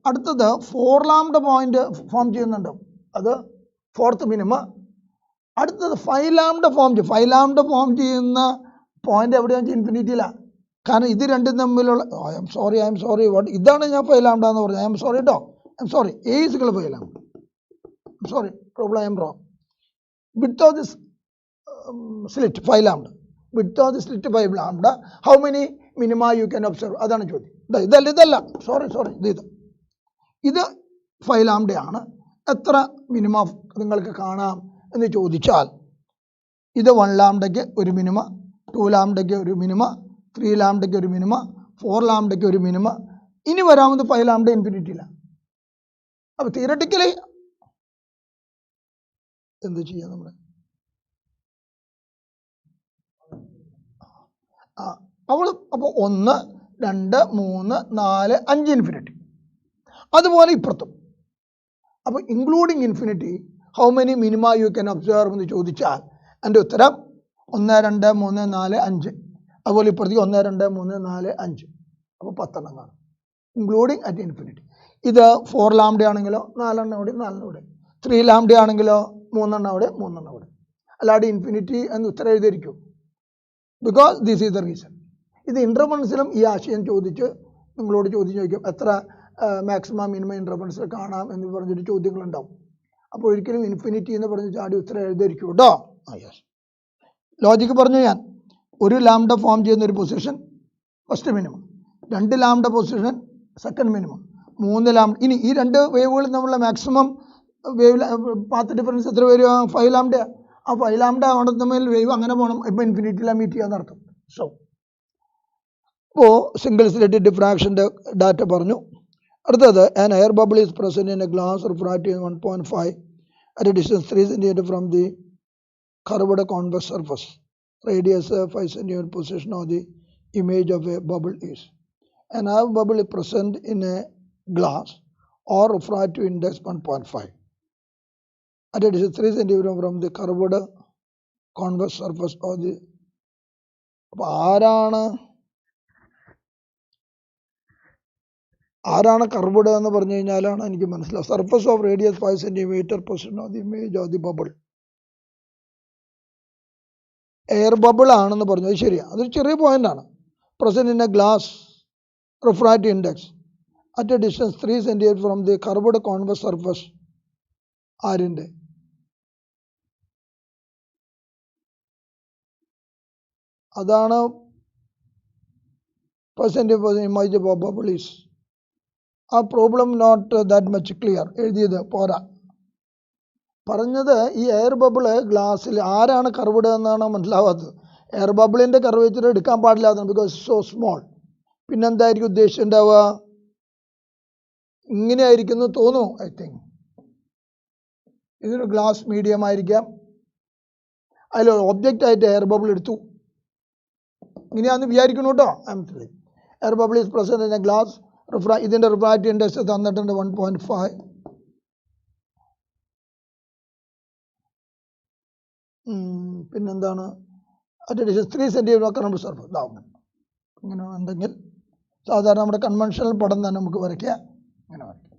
S1: അടുത്തത് 4 ലാംഡ പോയിന്റ് ഫോം ചെയ്യുന്നുണ്ടാവും, അത് ഫോർത്ത് മിനിമ. അടുത്തത് 5 ലാംഡ ഫോം ചെയ്യുന്ന പോയിന്റ് എവിടെയാണെന്ന് വെച്ചാൽ ഇൻഫിനിറ്റിയിലാണ്. കാരണം ഇത് രണ്ടും തമ്മിലുള്ള ഐ എം സോറി ഇതാണ് ഞാൻ 5 ലാംഡ എന്ന് പറഞ്ഞത്. ഐ എം സോറി കേട്ടോ, I am sorry. A is equal to 5 lambda. Sorry, probably I am wrong. Width of this slit 5 lambda. Width of the slit 5 lambda. How many minima you can observe? അതാണ് ചോദ്യം. ഇതല്ല സോറി ഇത് 5 ലാംഡയാണ്. എത്ര മിനിമ നിങ്ങൾക്ക് കാണാം എന്ന് ചോദിച്ചാൽ ഇത് 1 ലാംഡയ്ക്ക് ഒരു മിനിമ, 2 ലാംഡയ്ക്ക് ഒരു മിനിമ, 3 ലാംഡയ്ക്ക് ഒരു മിനിമ, 4 ലാംഡയ്ക്ക് ഒരു മിനിമ. ഇനി വരാവുന്നത് 5 ലാംഡ ഇൻഫിനിറ്റിയില്ല. അപ്പോൾ തിയററ്റിക്കലി എന്ത് ചെയ്യാം നമ്മൾ? അപ്പോൾ 1, 2, 3, 4, 5 ഇൻഫിനിറ്റി. അതുപോലെ ഇപ്പുറത്തും. അപ്പോൾ including infinity how many minima you can observe എന്ന് ചോദിച്ചാൽ എൻ്റെ ഉത്തരം 1, 2, 3, 4, 5. അതുപോലെ ഇപ്പുറത്തേക്ക് 1, 2, 3, 4, 5. അപ്പോൾ 10 എണ്ണം കാണും ഇൻക്ലൂഡിങ് അറ്റ് ഇൻഫിനിറ്റി. ഇത് 4 ലാംഡ ആണെങ്കിലോ 4 എണ്ണം ഇവിടെ, 4 എണ്ണം ഇവിടെ. 3 ലാംഡ ആണെങ്കിലോ 3 എണ്ണം അവിടെ, 3 എണ്ണം അവിടെ. അല്ലാതെ ഇൻഫിനിറ്റി എന്ന് ഉത്തരം എഴുതിയിരിക്കും. Because this is the reason. ഇത് ഇൻ്റർവെൻസിലും ഈ ആശയം ചോദിച്ച് നിങ്ങളോട് ചോദിക്കും എത്ര മാക്സിമം മിനിമം ഇൻ്റർവെൻസിൽ കാണാം എന്ന് പറഞ്ഞിട്ട് ചോദ്യങ്ങളുണ്ടാവും. അപ്പോൾ ഒരിക്കലും ഇൻഫിനിറ്റി എന്ന് പറഞ്ഞ് ചാടി ഉത്തരം എഴുതിയിരിക്കും കേട്ടോ. യെസ്, ലോജിക്ക് പറഞ്ഞു ഞാൻ. 1 ലാംഡ ഫോം ചെയ്യുന്ന ഒരു position first minimum, 2 lambda position second minimum, 3 lambda. ഇനി ഈ രണ്ട് വേവുകളിൽ നമ്മളുടെ മാക്സിമം വേവ് പാത്ത് ഡിഫറൻസ് എത്ര വരിക? 5 ലാംഡ. ആ 5 ലാംഡ അവിടെ തമ്മിൽ വേവ് അങ്ങനെ പോകണം. ഇപ്പോൾ ഇൻഫിനിറ്റിയിലാണ് മീറ്റ് ചെയ്യാൻ നടത്തും. സോ ഇപ്പോൾ സിംഗിൾ സ്ലിറ്റ് ഡിഫ്രാക്ഷൻ്റെ ഡാറ്റ പറഞ്ഞു. അടുത്തത് an air bubble is present in a glass refractive 1.5 at a distance 3 cm from the curved convex surface. Radius 5 cm. Position of the image of A bubble is an air bubble is present in a glass or refractive index 1.5 at a distance 3 cm from the curved convex surface of the. അപ്പോൾ ആരാണ് കർവ്ഡ് എന്ന് പറഞ്ഞു കഴിഞ്ഞാലാണ് എനിക്ക് മനസ്സിലാവും. Surface of radius 5 cm, position of the image of the bubble. Air bubble ആണെന്ന് പറഞ്ഞു, അത് ശരിയാണ്. അതൊരു ചെറിയ പോയിന്റാണ്. Present in a glass refractive index at a distance 3 cm from the curved convex surface. ആരിൻ്റെ? അതാണ് ഇമേജ് ഓഫ് ബബിൾ ഈസ്. ആ problem not that much clear. എഴുതിയത് പോരാ. പറഞ്ഞത് ഈ എയർ ബബിള് ഗ്ലാസ്സിൽ ആരാണ് കർവ്ഡ് എന്നാണ് മനസ്സിലാവാത്തത്. എയർ ബബിളിൻ്റെ കർവേച്ചർ എടുക്കാൻ പാടില്ലാത്തതാണ്, ബിക്കോസ് സോ സ്മോൾ. പിന്നെന്തായിരിക്കും ഉദ്ദേശിച്ചിട്ടുണ്ടാവുക? ഇങ്ങനെ ആയിരിക്കുന്നു തോന്നുന്നു. ഐ തിങ്ക് ഇതൊരു ഗ്ലാസ് മീഡിയം ആയിരിക്കാം. അതിലൊരു ഒബ്ജക്റ്റ് ആയിട്ട് എയർ ബബിൾ എടുത്തു, ഇങ്ങനെയാണെന്ന് വിചാരിക്കുന്നു കേട്ടോ. Air bubble is present in a glass. ഇതിൻ്റെ റിഫ്രാക്റ്റീവ് ഇൻഡെക്സ് തന്നിട്ടുണ്ട് 1.5. പിന്നെന്താണ്? At distance 3 cm curved surface. ഇങ്ങനെ ഉണ്ടെങ്കിൽ സാധാരണ നമ്മുടെ കൺവെൻഷണൽ പടം തന്നെ നമുക്ക് വരയ്ക്കാം. ഇങ്ങനെ വരയ്ക്കാം.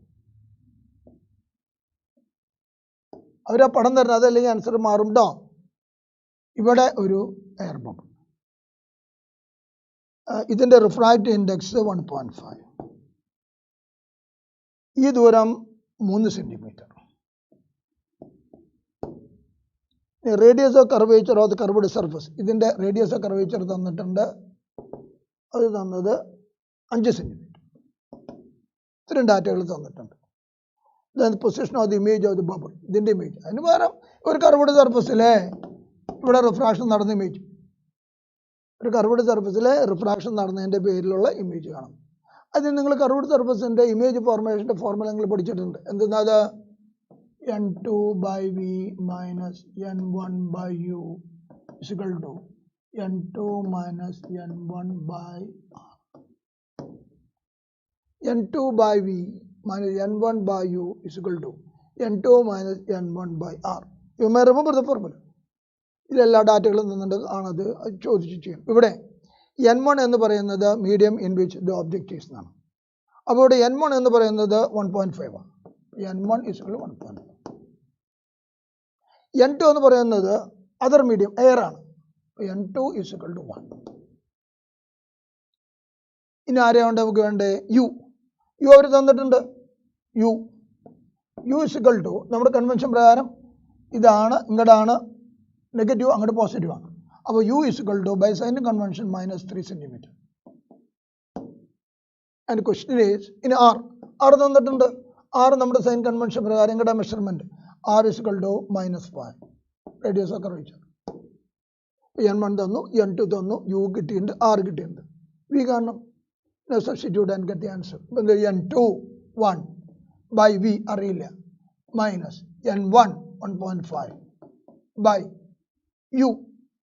S1: അവർ ആ പടം തരുന്നത്, അതല്ലെങ്കിൽ ആൻസർ മാറും കേട്ടോ. ഇവിടെ ഒരു എയർ ബബിൾ, ഇതിൻ്റെ റിഫ്രാക്റ്റീവ് ഇൻഡെക്സ് 1.5. ഈ ദൂരം 3 centimetre. Radius of curvature of the curved surface, ഇതിൻ്റെ റേഡിയസ് ഓഫ് കർവേച്ചർ തന്നിട്ടുണ്ട്. അത് തന്നത് 5 സെൻറ്റിമീറ്റർ. ഇത്രയും ഡാറ്റകൾ തന്നിട്ടുണ്ട്. Then position of the image of the bubble, ഇതിൻ്റെ ഇമേജ്. അതിന് പകരം ഒരു കർവ്ഡ് സർഫസിലെ ഇവിടെ റിഫ്രാക്ഷൻ നടന്ന ഇമേജ്, ഒരു കർവ്ഡ് സർഫസിലെ റിഫ്രാക്ഷൻ നടന്നതിൻ്റെ പേരിലുള്ള ഇമേജ് കാണും. അതിന് നിങ്ങൾ കർവ്ഡ് സർഫസിൻ്റെ ഇമേജ് ഫോർമേഷൻ്റെ ഫോർമുല നിങ്ങൾ പഠിച്ചിട്ടുണ്ട്. എന്തെന്നാൽ N2/V minus N1/U is equal to N2 minus N1/R. N2/V minus N1/U is equal to N2 minus N1/R. You may remember the formula. ഇതെല്ലാ ഡാറ്റകളും തന്നിട്ട് ആണത് ചോദിച്ചു ചെയ്യും. ഇവിടെ N1 എന്ന് പറയുന്നത് medium in which the object is എന്നാണ്. അപ്പോൾ ഇവിടെ N1 എന്ന് പറയുന്നത് 1.5 ആണ്. N1 is equal to 1.5. N2 എന്ന് പറയുന്നത് അതർ മീഡിയം എയർ ആണ്. N2 is equal to 1. ഇനി ആരെയാണ് നമുക്ക് വേണ്ടേ? യു. യു അവർ തന്നിട്ടുണ്ട്. യു is equal to നമ്മുടെ കൺവെൻഷൻ പ്രകാരം ഇതാണ്, ഇങ്ങോട്ടാണ് നെഗറ്റീവ്, അങ്ങോട്ട് പോസിറ്റീവ് ആണ്. അപ്പോൾ U is equal to by sign convention minus 3 centimeter. And question is ഇനി ആർ. ആർ തന്നിട്ടുണ്ട്. ആർ നമ്മുടെ സൈൻ കൺവെൻഷൻ പ്രകാരം ഇങ്ങോട്ട് measurement R is equal to -5 radius of curvature. N1 തന്നു, N2 തന്നു, യു കിട്ടിയിട്ടുണ്ട്, ആർ കിട്ടിയിട്ടുണ്ട്. വി കാണണം. Substitute and get the answer. N2 1 by V അറിയില്ല, minus N1 1.5 by U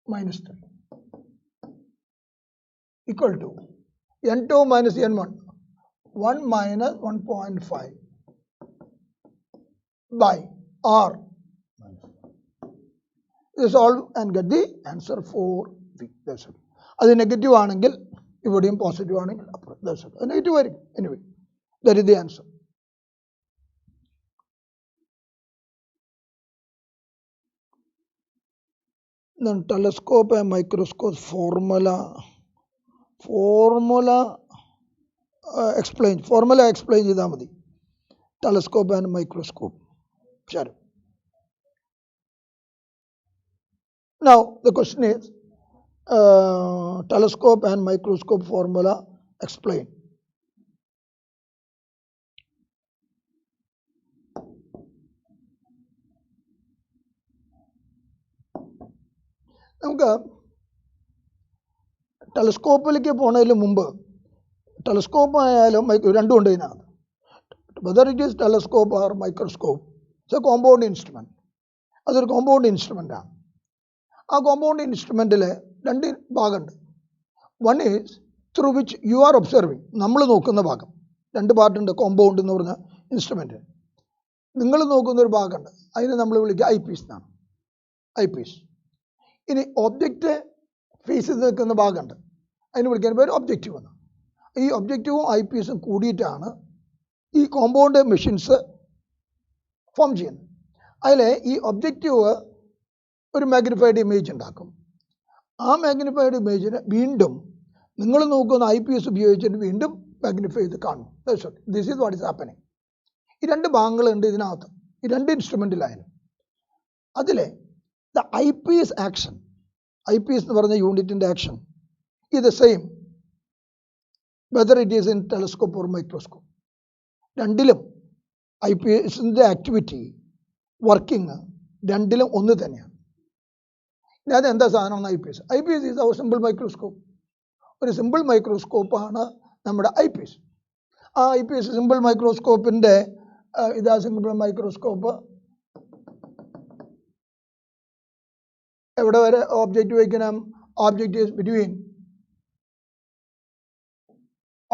S1: -3 equal to N2 minus N1 1 minus 1.5 by R. Solve and get the answer for V. That's it. അത് നെഗറ്റീവ് ആണെങ്കിൽ ഇവിടെയും പോസിറ്റീവ് ആണെങ്കിൽ അപ്പുറം. That's it. നെഗറ്റീവ് ആയിരിക്കും. Anyway, that is the answer. Then telescope and microscope formula explain ചെയ്താൽ മതി. Telescope and microscope. ശരി. Now the question is telescope and microscope formula explain. നമുക്ക് ടെലസ്കോപ്പിലേക്ക് പോണതിന് മുമ്പ് ടെലസ്കോപ്പ് ആയാലും രണ്ടും ഉണ്ട് ഇതിനകത്ത്. Whether it is telescope or microscope, it's A compound instrument. അതൊരു കോമ്പൗണ്ട് ഇൻസ്ട്രുമെൻ്റാണ്. ആ കോമ്പൗണ്ട് ഇൻസ്ട്രുമെൻറ്റിൽ രണ്ട് ഭാഗമുണ്ട്. One is through which you are observing, നമ്മൾ നോക്കുന്ന ഭാഗം. രണ്ട് പാർട്ടുണ്ട് കോമ്പൗണ്ട് എന്ന് പറഞ്ഞ ഇൻസ്ട്രുമെൻറ്റ്. നിങ്ങൾ നോക്കുന്നൊരു ഭാഗമുണ്ട്, അതിനെ നമ്മൾ വിളിക്കുക ഐ പീസ് എന്നാണ്. Eyepiece. ഇനി ഒബ്ജക്റ്റ് ഫേസ് ചെയ്ത് നിൽക്കുന്ന ഭാഗമുണ്ട്, അതിന് വിളിക്കാൻ പേര് ഒബ്ജക്റ്റീവ് എന്ന്. ഈ ഒബ്ജക്റ്റീവും ഐ പീസും കൂടിയിട്ടാണ് ഈ കോമ്പൗണ്ട് മെഷീൻസ് ഫോം ചെയ്യുന്നത്. അതിൽ ഈ ഒബ്ജക്റ്റീവ് ഒരു മാഗ്നിഫൈഡ് ഇമേജ് ഉണ്ടാക്കും. ആ മാഗ്നിഫൈഡ് ഇമേജിനെ വീണ്ടും നിങ്ങൾ നോക്കുന്ന ഐ പി എസ് ഉപയോഗിച്ചിട്ട് വീണ്ടും മാഗ്നിഫൈ ചെയ്ത് കാണും. This is what is happening. ഈ രണ്ട് ഭാഗങ്ങളുണ്ട് ഇതിനകത്ത്, ഈ രണ്ട് ഇൻസ്ട്രുമെൻറ്റിലായാലും. അതിൽ the I P S action, I P S എന്ന് പറഞ്ഞ യൂണിറ്റിൻ്റെ action is the same whether it is in telescope or microscope. രണ്ടിലും ഐ പി എസിൻ്റെ ആക്ടിവിറ്റി വർക്കിംഗ് രണ്ടിലും ഒന്ന് തന്നെയാണ്. ഇനി അതെന്താ സാധനമാണ് I P S? I P S is our simple microscope. ഒരു സിമ്പിൾ മൈക്രോസ്കോപ്പാണ് നമ്മുടെ ഐ പി എസ്. ആ ഐ പി എസ് സിമ്പിൾ മൈക്രോസ്കോപ്പിൻ്റെ ഇതാ സിമ്പിൾ മൈക്രോസ്കോപ്പ് എവിടെ വരെ ഓബ്ജക്റ്റ് വയ്ക്കണം? Object is between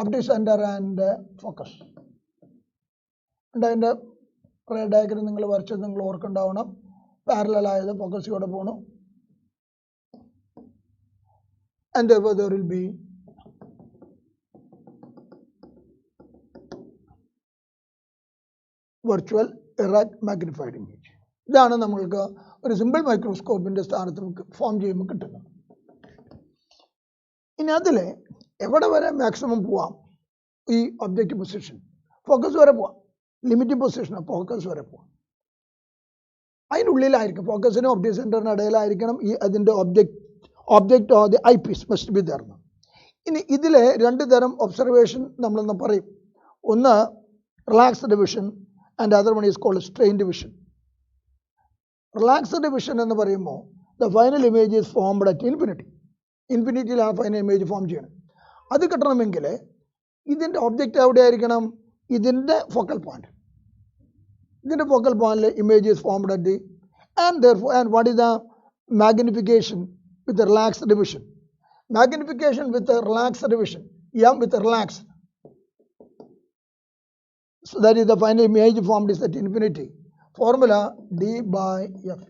S1: optic centre and focus. അതിൻ്റെ റേ ഡയഗ്രം നിങ്ങൾ വരച്ചത് നിങ്ങൾ ഓർക്കുണ്ടാവണം. പാരലലായത് ഫോക്കസിലൂടെ പോകണം. And therefore there will be virtual erect magnified image. ഇതാണ് നമ്മൾക്ക് ഒരു സിമ്പിൾ മൈക്രോസ്കോപ്പിൻ്റെ സ്ഥാനത്ത് നമുക്ക് ഫോം ചെയ്യുമ്പോൾ കിട്ടുന്നത്. ഇനി അതിൽ എവിടെ വരെ മാക്സിമം പോവാം ഈ ഒബ്ജക്റ്റ് പൊസിഷൻ? ഫോക്കസ് വരെ പോവാം. ലിമിറ്റിംഗ് പൊസിഷൻ ഫോക്കസ് വരെ പോവാം. അതിനുള്ളിലായിരിക്കും, ഫോക്കസിനും ഒബ്ജക്റ്റ് സെൻറ്ററിന് ഇടയിലായിരിക്കണം ഈ അതിൻ്റെ object of the eyepiece must be there. ഇനി ഇതിലെ രണ്ട് തരം ഒബ്സർവേഷൻ നമ്മളൊന്ന് പറയും. ഒന്ന് relaxed vision and other one is called strained vision. Relaxed vision എന്ന് പറയുമ്പോൾ the final image is formed at infinity. ഇൻഫിനിറ്റിയിലാണ് ഫൈനൽ ഇമേജ് ഫോം ചെയ്യുന്നത്. അത് കിട്ടണമെങ്കിൽ ഇതിൻ്റെ ഒബ്ജക്റ്റ് എവിടെ ആയിരിക്കണം? ഇതിൻ്റെ ഫോക്കൽ പോയിന്റ്. ഇതിൻ്റെ ഫോക്കൽ പോയിന്റിൽ image is formed at the and what is the magnification with the relaxed vision? Magnification with the relaxed vision, M with the relaxed. So that is the final image formed is at infinity. Formula D by F.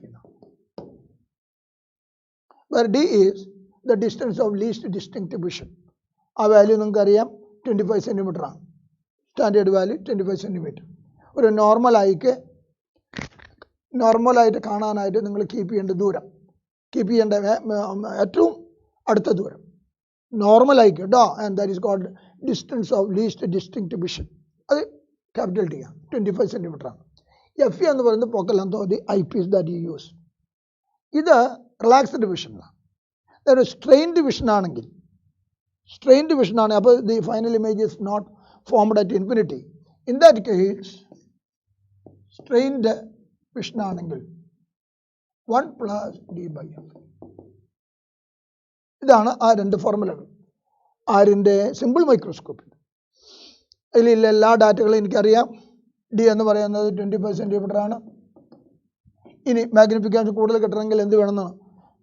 S1: Where D is the distance of least distinct vision. Our value നമുക്കറിയാം 25 centimeter ആണ്. Standard value 25 centimeter. ഒരു നോർമലായിട്ട് കാണാനായിട്ട് നിങ്ങൾ കീപ്പ് ചെയ്യേണ്ട ദൂരം, കീപ്പ് ചെയ്യേണ്ട ഏറ്റവും അടുത്ത ദൂരം നോർമലായിക്ക് കേട്ടോ. And that is called distance of least distinct vision. അത് ക്യാപിറ്റൽ ടി ആണ്, 25 centimeter ആണ്. എഫ് എന്ന് പറയുന്നത് focal length of the eyepiece that you use. ഇത് റിലാക്സ്ഡ് വിഷനാണ്. അതൊരു സ്ട്രെയിൻഡ് വിഷൻ ആണെങ്കിൽ, അപ്പോൾ the final image is not formed at infinity. In that case strained vision ആണെങ്കിൽ 1 + D/F. ഇതാണ് ആ രണ്ട് ഫോർമുലകൾ. ആരിൻ്റെ സിമ്പിൾ മൈക്രോസ്കോപ്പിൽ. അതിലുള്ള എല്ലാ ഡാറ്റകളും എനിക്കറിയാം. ഡി എന്ന് പറയുന്നത് 25 centimeter ആണ്. ഇനി മാഗ്നിഫിക്കേഷൻ കൂടുതൽ കിട്ടണമെങ്കിൽ എന്ത് വേണമെന്നാണ്?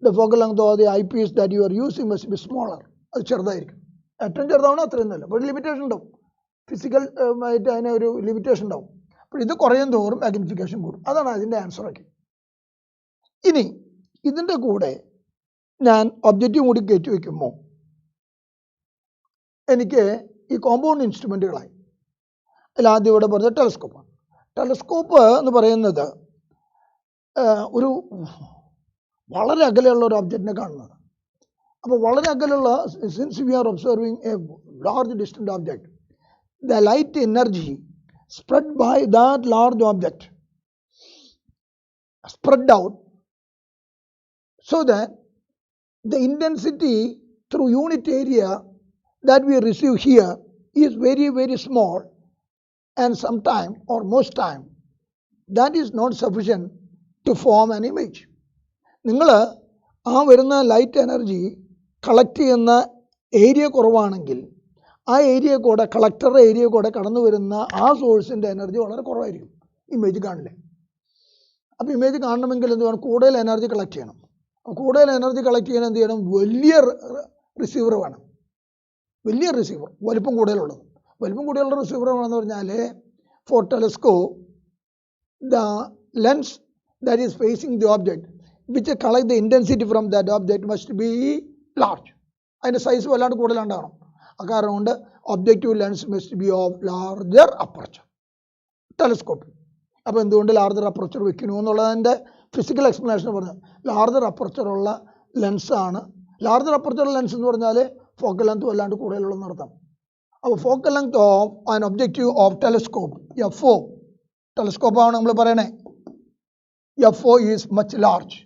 S1: The focal length of the eyepiece that you are using must be smaller. അത് ചെറുതായിരിക്കും. ഏറ്റവും ചെറുതാവണം അത്രയും നല്ല. അപ്പോൾ ഒരു ലിമിറ്റേഷൻ ഉണ്ടാവും, ഫിസിക്കൽ ആയിട്ട് അതിന് ഒരു ലിമിറ്റേഷൻ ഉണ്ടാവും. അപ്പോൾ ഇത് കുറയും തോറും മാഗ്നിഫിക്കേഷൻ കൂടും. അതാണ് അതിൻ്റെ ആൻസറൊക്കെ. ഇനി ഇതിൻ്റെ കൂടെ ഞാൻ ഒബ്ജക്റ്റീവ് കൂടി കയറ്റി വയ്ക്കുമ്പോൾ എനിക്ക് ഈ കോമ്പൗണ്ട് ഇൻസ്ട്രുമെൻറ്റുകളായി. അതിൽ ആദ്യം ഇവിടെ പറഞ്ഞത് ടെലസ്കോപ്പാണ്. ടെലസ്കോപ്പ് എന്ന് പറയുന്നത് ഒരു വളരെ അകലെയുള്ള ഒരു ഒബ്ജക്റ്റിനെ കാണുന്നത്. അപ്പോൾ വളരെ അകലെയുള്ള, since we are observing a large distant object, the light energy spread by that large object spread out, so that the intensity through unit area that we receive here is very, very small, and sometime or most time that is not sufficient to form an image. നിങ്ങൾ ആ വരുന്ന ലൈറ്റ് എനർജി കളക്ട് ചെയ്യുന്ന ഏരിയ കുറവാണെങ്കിൽ ആ ഏരിയ കൂടെ, കളക്ടറുടെ ഏരിയ കൂടെ കടന്നു വരുന്ന ആ സോഴ്സിൻ്റെ എനർജി വളരെ കുറവായിരിക്കും. ഇമേജ് കാണില്ലേ? അപ്പോൾ ഇമേജ് കാണണമെങ്കിൽ എന്ത് വേണം? കൂടുതൽ എനർജി കളക്ട് ചെയ്യണം. കൂടുതൽ എനർജി കളക്ട് ചെയ്യാൻ എന്ത് ചെയ്യണം? വലിയ റിസീവർ വേണം. വലിയ റിസീവർ, വലിപ്പം കൂടുതലുള്ളത്. വലിപ്പം കൂടുതലുള്ള റിസീവർ വേണമെന്ന് പറഞ്ഞാൽ for telescope the lens that is facing the object which collect the intensity from that object must be large. അതിൻ്റെ സൈസ് വല്ലാണ്ട് കൂടുതലുണ്ടാകണം. കാരണം കൊണ്ട് objective lens must be of larger aperture telescope. അപ്പോൾ എന്തുകൊണ്ട് ലാർജർ അപ്പർച്ചർ വെക്കുന്നു എന്നുള്ളതിൻ്റെ ഫിസിക്കൽ എക്സ്പ്ലനേഷൻ പറഞ്ഞത് ലാർജർ അപ്പർച്ചറുള്ള ലെൻസാണ്. ലാർജർ അപ്പർച്ചറുള്ള ലെൻസ് എന്ന് പറഞ്ഞാൽ ഫോക്കൽ ലെങ്ത് വല്ലാണ്ട് കൂടുതലുള്ളതെന്ന് അർത്ഥം. അപ്പോൾ focal length of an objective of telescope FO, ടെലസ്കോപ്പാണ് നമ്മൾ പറയണേ, FO is much large.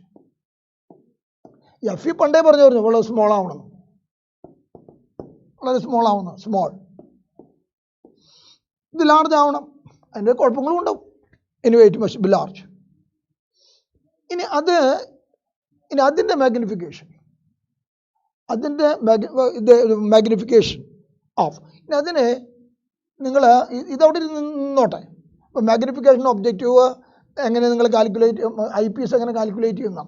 S1: FE പണ്ടേ പറഞ്ഞു വളരെ സ്മോൾ ആവണം, വളരെ സ്മോൾ ആവുന്നു. സ്മോൾ, ഇത് ലാർജ് ആവണം. അതിൻ്റെ കുഴപ്പങ്ങളും ഉണ്ടാവും. Anyway it must be large. ഇനി അതിൻ്റെ മാഗ്നിഫിക്കേഷൻ, മാഗ്നിഫിക്കേഷൻ ഓഫ്, ഇനി അതിനെ നിങ്ങൾ ഇതവിടെ നിന്നോട്ടെ. ഇപ്പോൾ മാഗ്നിഫിക്കേഷൻ ഒബ്ജക്റ്റീവ് എങ്ങനെ നിങ്ങൾ കാൽക്കുലേറ്റ്, ഐ പീസ് എങ്ങനെ കാൽക്കുലേറ്റ് ചെയ്യുന്ന.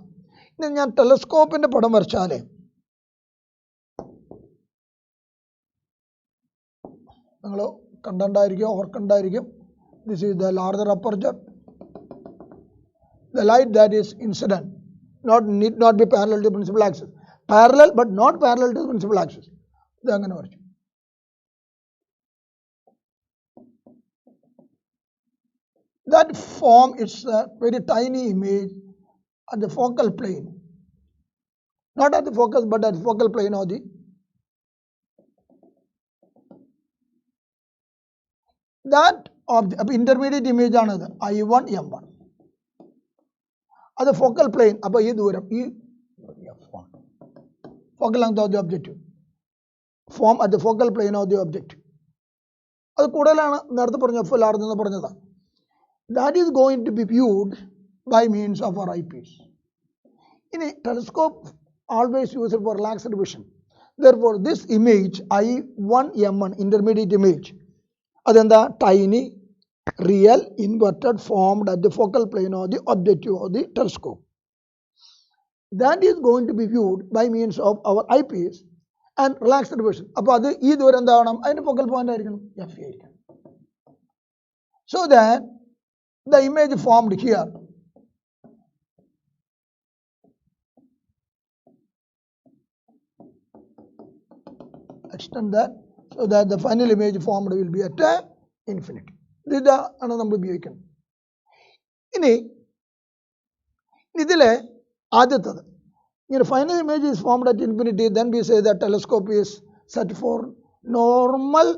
S1: ഇനി ഞാൻ ടെലസ്കോപ്പിൻ്റെ പടം വരച്ചാൽ നിങ്ങൾ കണ്ടുണ്ടായിരിക്കും, ഓർക്കുണ്ടായിരിക്കും. This is the larger aperture. The light that is incident need not be parallel to principal axis. Parallel but not parallel to the principal axis. ഇത് അങ്ങനെ വരച്ചു. That form is a very tiny image at the focal plane. Not at the focus but at the focal plane of the that object, intermediate image ആണ് ഇത് I1 M1. അത് focal plane. അപ്പോൾ ഈ ദൂരം ഈ F1 focal length of the objective form at the focal plane of the objective. അത് കൂടുതലാണ് നേരത്തെ പറഞ്ഞ F large എന്ന് പറഞ്ഞതാണ്. That is going to be viewed by means of our eyepiece. In a telescope always used for relaxed vision. Therefore, this image I1 M1 intermediate image, adenda tiny, real, inverted, formed at the focal plane of the objective of the telescope. That is going to be viewed by means of our eyepiece and relaxed vision. അപ്പോൾ അത് ഈ ദൂരം എന്താവണം? അതിൻ്റെ focal point ആയിരിക്കണം F ആയിരിക്കണം. So that the image formed here extend that so that the final image formed will be at infinity. ഇതാണ് നമ്മൾ ഉപയോഗിക്കുന്നത്. ഇനി ഇതിലെ ആദ്യത്തത് ഇങ്ങനെ final image is formed at infinity, then we say that telescope is set for normal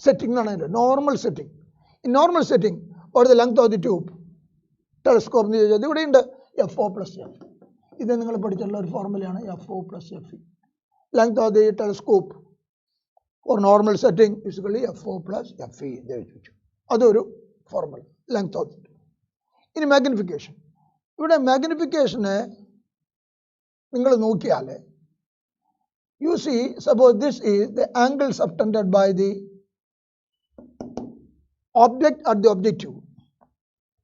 S1: setting എന്നാണ് അതിൻ്റെ normal setting. In normal setting, what is the length of the tube? Telescope എന്ന് ചോദിച്ചാൽ ഇവിടെ ഉണ്ട് FO plus F. ഇത് നിങ്ങൾ പഠിച്ചിട്ടുള്ള ഒരു ഫോർമുലയാണ് FO plus FE. Length of the telescope for normal setting is equal to FO plus FE. അതൊരു ഫോർമുല ലെങ്ത് ഓഫ് ഇറ്റ്. ഇനി മാഗ്നിഫിക്കേഷൻ. ഇവിടെ മാഗ്നിഫിക്കേഷന് നിങ്ങൾ നോക്കിയാൽ you see, suppose this is the angle subtended by the object at the objective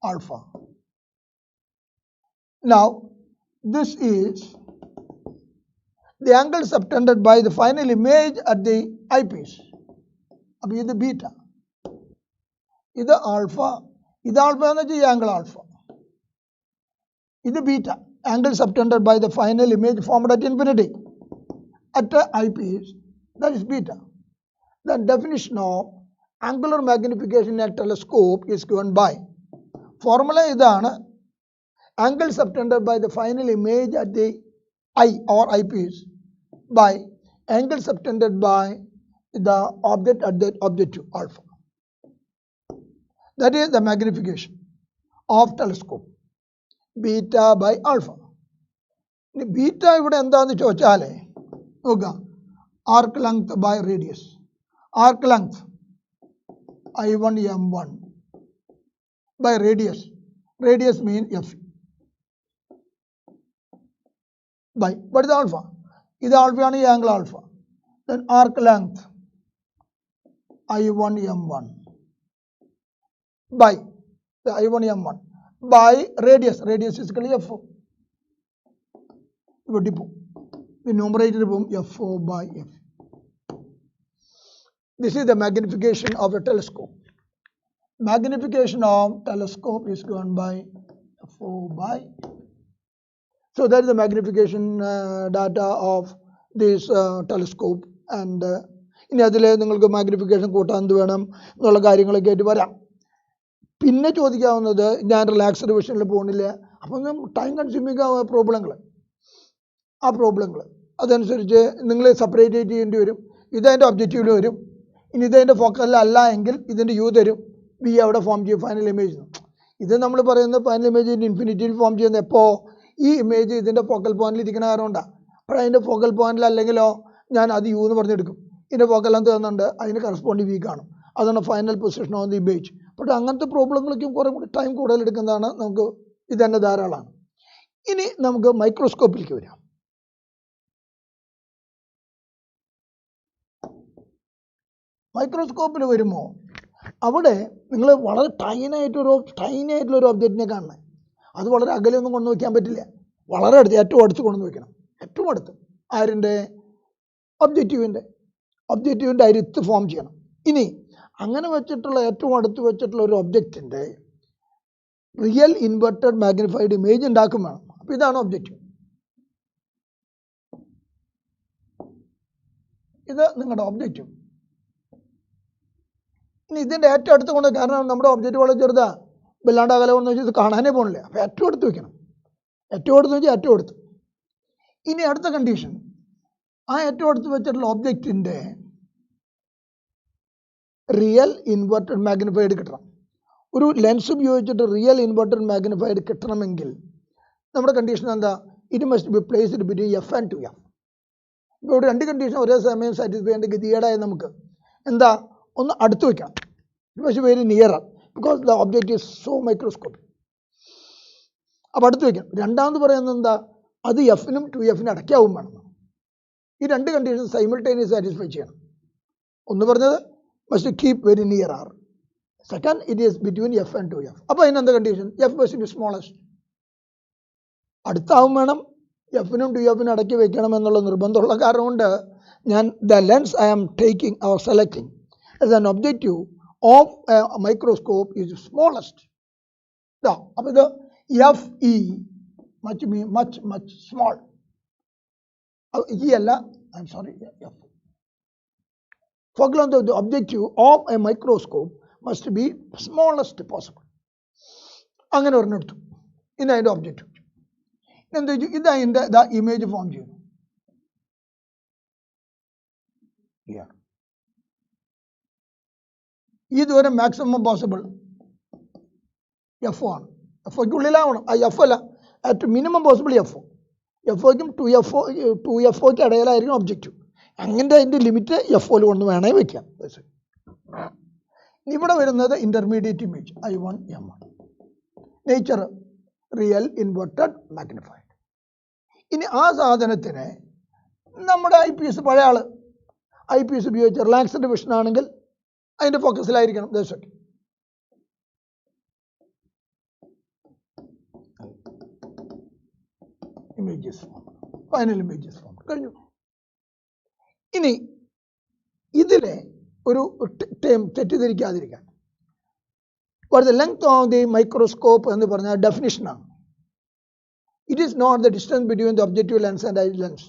S1: alpha. Now this is the angle subtended by the final image at the eyepiece. അപ്പോൾ ഇത് ബീറ്റ, ഇത് ആൽഫ, ഇത് ആൽഫ എന്ന് വെച്ചാൽ ഈ ആംഗിൾ ആൽഫ, ഇത് beta, angle subtended by the final image formed at infinity at the eyepiece, that is beta. The definition of angular magnification at telescope is given by formula ഇതാണ്. Angle subtended by the final image at the eye or eyepiece by angle subtended by the object at the objective alpha. That is the magnification of telescope, beta by alpha. Beta ഇവിടെ എന്താണെന്ന് ചോദിച്ചാൽ നോക്കുക, arc length by radius. Arc length I1 M1 by radius. Radius means F by, what is the alpha? ഇത് ആൽഫയാണ്, ഈ angle alpha. Then arc length I1 M1 by the I1 M1 by radius. Radius is equal to F. ഇവിടെ പോകും, the numerator പോകും FO by F. This is the magnification of a telescope. Magnification of telescope is given by FO by. So that is the magnification data of this telescope. And ഇനി അതിൽ നിങ്ങൾക്ക് മാഗ്നിഫിക്കേഷൻ കൂട്ടാൻ എന്ത് വേണം എന്നുള്ള കാര്യങ്ങളൊക്കെ ആയിട്ട് വരാം. പിന്നെ ചോദിക്കാവുന്നത്, ഞാൻ റിലാക്സ്ഡ് വിഷനിൽ പോകുന്നില്ല, അപ്പം ടൈം കൺസ്യൂമിങ് പ്രോബ്ലങ്ങൾ, ആ പ്രോബ്ലങ്ങൾ അതനുസരിച്ച് നിങ്ങൾ സെപ്പറേറ്റ് ചെയ്യേണ്ടി വരും. ഇതതിൻ്റെ ഒബ്ജക്റ്റീവിൽ വരും. ഇനി ഇതതിൻ്റെ ഫോക്കലിൽ അല്ല എങ്കിൽ ഇതിൻ്റെ യു തരും, ബി അവിടെ ഫോം ചെയ്യും ഫൈനൽ ഇമേജ്. ഇത് നമ്മൾ പറയുന്നത് ഫൈനൽ ഇമേജ് ഇൻഫിനിറ്റിയിൽ ഫോം ചെയ്യുന്നത് എപ്പോൾ? ഈ ഇമേജ് ഇതിൻ്റെ ഫോക്കൽ പോയിന്റിൽ ഇരിക്കുന്ന കാരണം കൊണ്ടാണ്. അപ്പോൾ അതിൻ്റെ ഫോക്കൽ പോയിന്റിൽ അല്ലെങ്കിലോ ഞാൻ അത് യു എന്ന് പറഞ്ഞെടുക്കും. ഇതിൻ്റെ ഫോക്കൽ ലെങ്ത് തന്നുണ്ട്, അതിന് കറസ്പോണ്ടിങ് വി കാണും, അതാണ് final position on the image. പക്ഷേ അങ്ങനത്തെ പ്രോബ്ലങ്ങളൊക്കെ കുറേ കൂടി ടൈം കൂടുതൽ എടുക്കുന്നതാണ്. നമുക്ക് ഇത് തന്നെ ധാരാളമാണ്. ഇനി നമുക്ക് മൈക്രോസ്കോപ്പിലേക്ക് വരാം. മൈക്രോസ്കോപ്പിൽ വരുമ്പോൾ അവിടെ നിങ്ങൾ വളരെ ടൈനായിട്ടുള്ളൊരു ഒബ്ജക്റ്റിനെ കാണണേ. അത് വളരെ അകലെയൊന്നും കൊണ്ടു വയ്ക്കാൻ പറ്റില്ല, വളരെ അടുത്ത്, ഏറ്റവും അടുത്ത് കൊണ്ടു വയ്ക്കണം. ഏറ്റവും അടുത്ത് ആരിൻ്റെ? ഒബ്ജക്റ്റീവിൻ്റെ അരിത്ത് ഫോം ചെയ്യണം. ഇനി അങ്ങനെ വെച്ചിട്ടുള്ള ഏറ്റവും അടുത്ത് വെച്ചിട്ടുള്ള ഒരു ഒബ്ജക്റ്റിൻ്റെ റിയൽ ഇൻവെർട്ടഡ് മാഗ്നിഫൈഡ് ഇമേജ് ഉണ്ടാക്കും വേണം. അപ്പോൾ ഇതാണ് ഒബ്ജക്റ്റീവ്. ഇത് നിങ്ങളുടെ ഒബ്ജക്റ്റീവ്. ഇനി ഇതിൻ്റെ ഏറ്റവും അടുത്ത് കൊണ്ട്, കാരണം നമ്മുടെ ഒബ്ജക്റ്റ് വളരെ ചെറുതാ, വല്ലാണ്ട് അകലെ കൊണ്ട് വെച്ചാൽ ഇത് കാണാനേ പോകണില്ല. അപ്പോൾ ഏറ്റവും അടുത്ത് വെക്കണം. ഏറ്റവും അടുത്ത് വെച്ചാൽ ഏറ്റവും അടുത്ത്. ഇനി അടുത്ത കണ്ടീഷൻ, ആ ഏറ്റവും അടുത്ത് വെച്ചിട്ടുള്ള ഒബ്ജക്റ്റിൻ്റെ റിയൽ ഇൻവെർട്ടഡ് മാഗ്നിഫൈഡ് കിട്ടണം. ഒരു ലെൻസ് ഉപയോഗിച്ചിട്ട് റിയൽ ഇൻവെർട്ടഡ് മാഗ്നിഫൈഡ് കിട്ടണമെങ്കിൽ നമ്മുടെ കണ്ടീഷൻ എന്താ? It must be placed between F and 2f. ഇപ്പോൾ ഇവിടെ രണ്ട് കണ്ടീഷൻ ഒരേ സമയം സാറ്റിസ്ഫൈ ചെയ്യേണ്ട ഗതികേടായ നമുക്ക് എന്താ? ഒന്ന് അടുത്ത് വയ്ക്കണം. It must very nearer because the object is so microscopic. അപ്പോൾ അടുത്ത് വയ്ക്കണം. രണ്ടാമത് പറയുന്നത് എന്താ? അത് എഫിനും 2fനും അടയ്ക്കാവും വേണം. ഈ രണ്ട് കണ്ടീഷൻ സൈമിൾട്ടേനിയസ് സാറ്റിസ്ഫൈ ചെയ്യണം. ഒന്ന് പറഞ്ഞത് must keep very near R. Second it is between F and 2f. അപ്പോൾ അതിനെന്താ condition? F must be smallest. അടുത്താവും വേണം, എഫിനും 2fനും അടക്കി വെക്കണം എന്നുള്ള നിർബന്ധമുള്ള കാരണം കൊണ്ട് ഞാൻ the lens I am taking or selecting as an objective of a microscope is smallest. ഇതാ അപ്പോൾ ഇത് F E much small. E അല്ല, I'm sorry, F. Focal length of the objective of a microscope must be smallest possible. അങ്ങനെ ഒരെണ്ണെടുത്തു. ഇനി അതിൻ്റെ ഒബ്ജക്റ്റീവ് എന്താ വെച്ചു? ഇതാ ഇമേജ് ഫോം ചെയ്യുന്നു. ഈ ദൂരം മാക്സിമം പോസിബിൾ എഫ് ആണ്. എഫ് ഒക്ക് ഉള്ളിലാവണം. ആ എഫ് അല്ല, at minimum possible F. F ഒക്കും 2FO ഇടയിലായിരിക്കും ഒബ്ജക്റ്റീവ്. അങ്ങനത്തെ അതിൻ്റെ ലിമിറ്റ് എഫ് ഓയിൽ കൊണ്ട് വേണേ വയ്ക്കാം. ഇവിടെ വരുന്നത് intermediate image I1 M1. Nature real inverted magnified. ഇനി ആ സാധനത്തിന് നമ്മുടെ IPS പഴയ ആൾ IPS ഉപയോഗിച്ച് റിലാക്സ്ഡ് വിഷൻ ആണെങ്കിൽ അതിൻ്റെ ഫോക്കസിലായിരിക്കണം. ദേശമൊക്കെ images form, final images form കഴിഞ്ഞു. ഇനി ഇതിലെ ഒരു ടേം തെറ്റിദ്ധരിക്കാതിരിക്കാൻ, what the length of the microscope എന്ന് പറഞ്ഞാൽ ഡെഫിനിഷനാണ്. It is not the distance between the objective lens and eye lens.